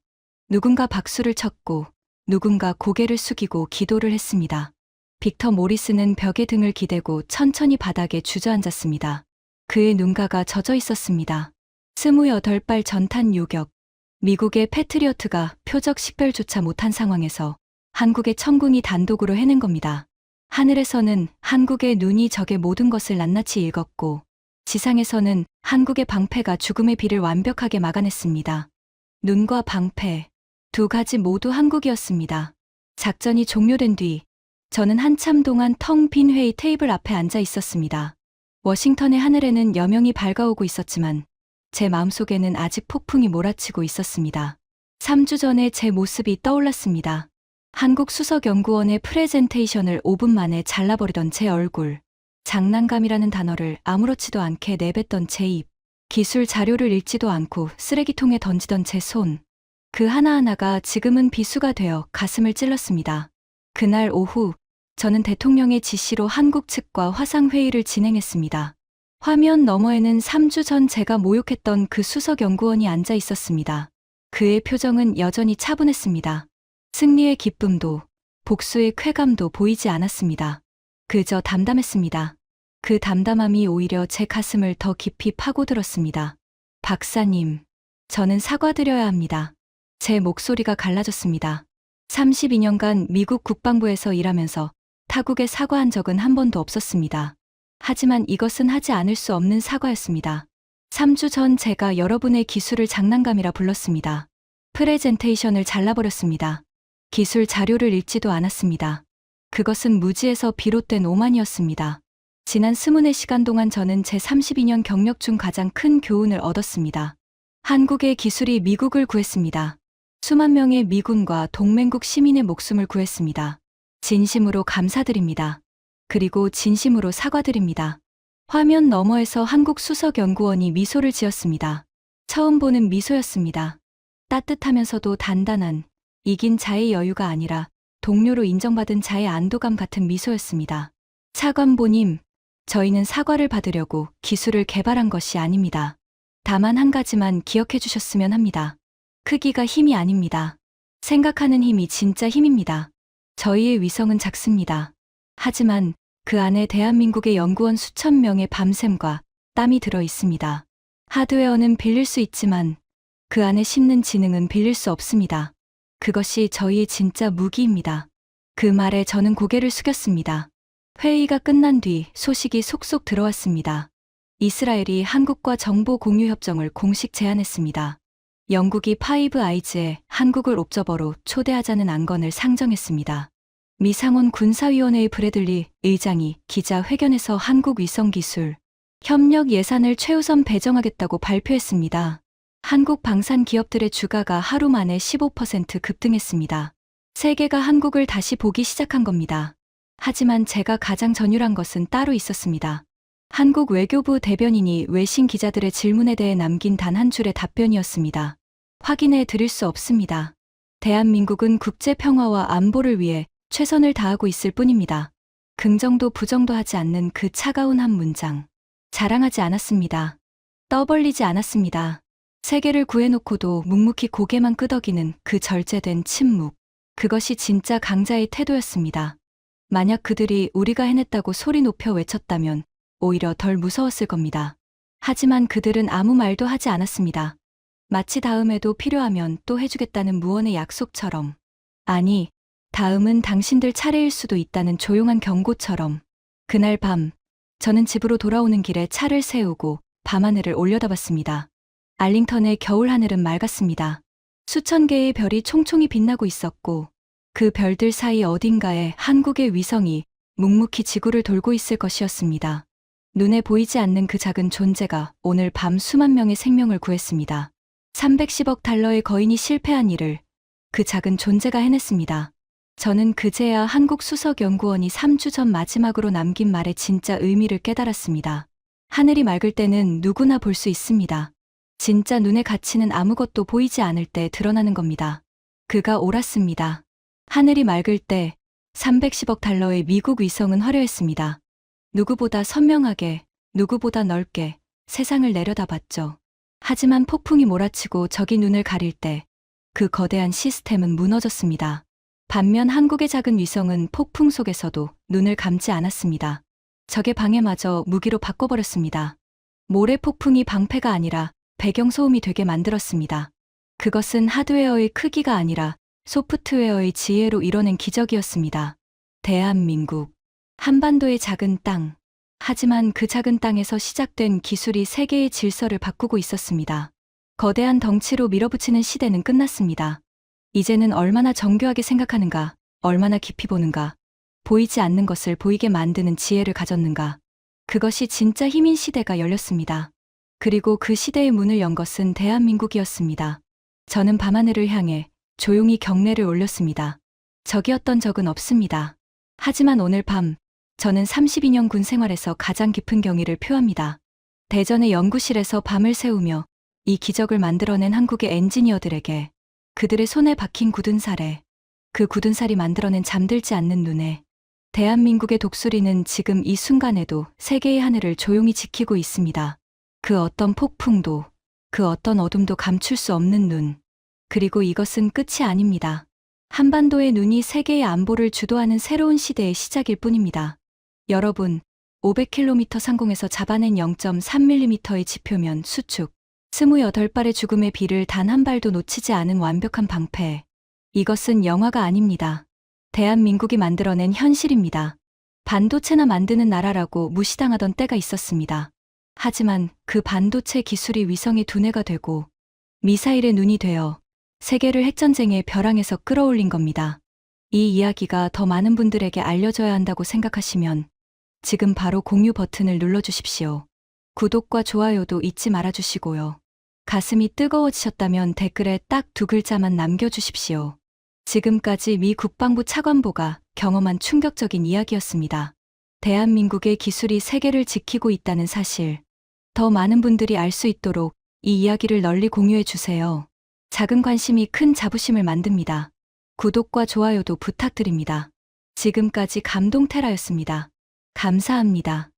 누군가 박수를 쳤고 누군가 고개를 숙이고 기도를 했습니다. 빅터 모리스는 벽에 등을 기대고 천천히 바닥에 주저앉았습니다. 그의 눈가가 젖어 있었습니다. 28발 전탄 요격. 미국의 패트리어트가 표적 식별조차 못한 상황에서 한국의 천궁이 단독으로 해낸 겁니다. 하늘에서는 한국의 눈이 적의 모든 것을 낱낱이 읽었고, 지상에서는 한국의 방패가 죽음의 비를 완벽하게 막아냈습니다. 눈과 방패, 두 가지 모두 한국이었습니다. 작전이 종료된 뒤, 저는 한참 동안 텅 빈 회의 테이블 앞에 앉아 있었습니다. 워싱턴의 하늘에는 여명이 밝아오고 있었지만, 제 마음속에는 아직 폭풍이 몰아치고 있었습니다. 3주 전에 제 모습이 떠올랐습니다. 한국 수석연구원의 프레젠테이션을 5분 만에 잘라버리던 제 얼굴, 장난감이라는 단어를 아무렇지도 않게 내뱉던 제 입, 기술 자료를 읽지도 않고 쓰레기통에 던지던 제 손, 그 하나하나가 지금은 비수가 되어 가슴을 찔렀습니다. 그날 오후, 저는 대통령의 지시로 한국 측과 화상회의를 진행했습니다. 화면 너머에는 3주 전 제가 모욕했던 그 수석연구원이 앉아 있었습니다. 그의 표정은 여전히 차분했습니다. 승리의 기쁨도, 복수의 쾌감도 보이지 않았습니다. 그저 담담했습니다. 그 담담함이 오히려 제 가슴을 더 깊이 파고들었습니다. 박사님, 저는 사과드려야 합니다. 제 목소리가 갈라졌습니다. 32년간 미국 국방부에서 일하면서 타국에 사과한 적은 한 번도 없었습니다. 하지만 이것은 하지 않을 수 없는 사과였습니다. 3주 전 제가 여러분의 기술을 장난감이라 불렀습니다. 프레젠테이션을 잘라버렸습니다. 기술 자료를 읽지도 않았습니다. 그것은 무지에서 비롯된 오만이었습니다. 지난 24시간 동안 저는 제 32년 경력 중 가장 큰 교훈을 얻었습니다. 한국의 기술이 미국을 구했습니다. 수만 명의 미군과 동맹국 시민의 목숨을 구했습니다. 진심으로 감사드립니다. 그리고 진심으로 사과드립니다. 화면 너머에서 한국 수석연구원이 미소를 지었습니다. 처음 보는 미소였습니다. 따뜻하면서도 단단한, 이긴 자의 여유가 아니라 동료로 인정받은 자의 안도감 같은 미소였습니다. 차관보님, 저희는 사과를 받으려고 기술을 개발한 것이 아닙니다. 다만 한 가지만 기억해 주셨으면 합니다. 크기가 힘이 아닙니다. 생각하는 힘이 진짜 힘입니다. 저희의 위성은 작습니다. 하지만 그 안에 대한민국의 연구원 수천 명의 밤샘과 땀이 들어 있습니다. 하드웨어는 빌릴 수 있지만 그 안에 심는 지능은 빌릴 수 없습니다. 그것이 저희의 진짜 무기입니다. 그 말에 저는 고개를 숙였습니다. 회의가 끝난 뒤 소식이 속속 들어왔습니다. 이스라엘이 한국과 정보 공유 협정을 공식 제안했습니다. 영국이 파이브 아이즈에 한국을 옵저버로 초대하자는 안건을 상정했습니다. 미상원 군사위원회의 브래들리 의장이 기자회견에서 한국 위성기술 협력 예산을 최우선 배정하겠다고 발표했습니다. 한국 방산 기업들의 주가가 하루 만에 15% 급등했습니다. 세계가 한국을 다시 보기 시작한 겁니다. 하지만 제가 가장 전율한 것은 따로 있었습니다. 한국 외교부 대변인이 외신 기자들의 질문에 대해 남긴 단 한 줄의 답변이었습니다. 확인해 드릴 수 없습니다. 대한민국은 국제 평화와 안보를 위해 최선을 다하고 있을 뿐입니다. 긍정도 부정도 하지 않는 그 차가운 한 문장. 자랑하지 않았습니다. 떠벌리지 않았습니다. 세계를 구해놓고도 묵묵히 고개만 끄덕이는 그 절제된 침묵. 그것이 진짜 강자의 태도였습니다. 만약 그들이 우리가 해냈다고 소리 높여 외쳤다면 오히려 덜 무서웠을 겁니다. 하지만 그들은 아무 말도 하지 않았습니다. 마치 다음에도 필요하면 또 해주겠다는 무언의 약속처럼. 아니, 다음은 당신들 차례일 수도 있다는 조용한 경고처럼. 그날 밤, 저는 집으로 돌아오는 길에 차를 세우고 밤하늘을 올려다봤습니다. 알링턴의 겨울 하늘은 맑았습니다. 수천 개의 별이 총총히 빛나고 있었고 그 별들 사이 어딘가에 한국의 위성이 묵묵히 지구를 돌고 있을 것이었습니다. 눈에 보이지 않는 그 작은 존재가 오늘 밤 수만 명의 생명을 구했습니다. 310억 달러의 거인이 실패한 일을 그 작은 존재가 해냈습니다. 저는 그제야 한국 수석연구원이 3주 전 마지막으로 남긴 말의 진짜 의미를 깨달았습니다. 하늘이 맑을 때는 누구나 볼 수 있습니다. 진짜 눈의 가치는 아무것도 보이지 않을 때 드러나는 겁니다. 그가 옳았습니다. 하늘이 맑을 때 310억 달러의 미국 위성은 화려했습니다. 누구보다 선명하게, 누구보다 넓게 세상을 내려다봤죠. 하지만 폭풍이 몰아치고 적이 눈을 가릴 때 그 거대한 시스템은 무너졌습니다. 반면 한국의 작은 위성은 폭풍 속에서도 눈을 감지 않았습니다. 적의 방해마저 무기로 바꿔버렸습니다. 모래 폭풍이 방패가 아니라 배경 소음이 되게 만들었습니다. 그것은 하드웨어의 크기가 아니라 소프트웨어의 지혜로 이뤄낸 기적이었습니다. 대한민국. 한반도의 작은 땅. 하지만 그 작은 땅에서 시작된 기술이 세계의 질서를 바꾸고 있었습니다. 거대한 덩치로 밀어붙이는 시대는 끝났습니다. 이제는 얼마나 정교하게 생각하는가, 얼마나 깊이 보는가, 보이지 않는 것을 보이게 만드는 지혜를 가졌는가. 그것이 진짜 힘인 시대가 열렸습니다. 그리고 그 시대의 문을 연 것은 대한민국이었습니다. 저는 밤하늘을 향해 조용히 경례를 올렸습니다. 적이었던 적은 없습니다. 하지만 오늘 밤, 저는 32년 군 생활에서 가장 깊은 경의를 표합니다. 대전의 연구실에서 밤을 새우며 이 기적을 만들어낸 한국의 엔지니어들에게, 그들의 손에 박힌 굳은 살에, 그 굳은 살이 만들어낸 잠들지 않는 눈에, 대한민국의 독수리는 지금 이 순간에도 세계의 하늘을 조용히 지키고 있습니다. 그 어떤 폭풍도, 그 어떤 어둠도 감출 수 없는 눈. 그리고 이것은 끝이 아닙니다. 한반도의 눈이 세계의 안보를 주도하는 새로운 시대의 시작일 뿐입니다. 여러분, 500km 상공에서 잡아낸 0.3mm의 지표면 수축, 28발의 죽음의 비를 단 한 발도 놓치지 않은 완벽한 방패. 이것은 영화가 아닙니다. 대한민국이 만들어낸 현실입니다. 반도체나 만드는 나라라고 무시당하던 때가 있었습니다. 하지만 그 반도체 기술이 위성의 두뇌가 되고 미사일의 눈이 되어 세계를 핵전쟁의 벼랑에서 끌어올린 겁니다. 이 이야기가 더 많은 분들에게 알려져야 한다고 생각하시면 지금 바로 공유 버튼을 눌러주십시오. 구독과 좋아요도 잊지 말아주시고요. 가슴이 뜨거워지셨다면 댓글에 딱 2글자만 남겨주십시오. 지금까지 미 국방부 차관보가 경험한 충격적인 이야기였습니다. 대한민국의 기술이 세계를 지키고 있다는 사실, 더 많은 분들이 알 수 있도록 이 이야기를 널리 공유해 주세요. 작은 관심이 큰 자부심을 만듭니다. 구독과 좋아요도 부탁드립니다. 지금까지 감동테라였습니다. 감사합니다.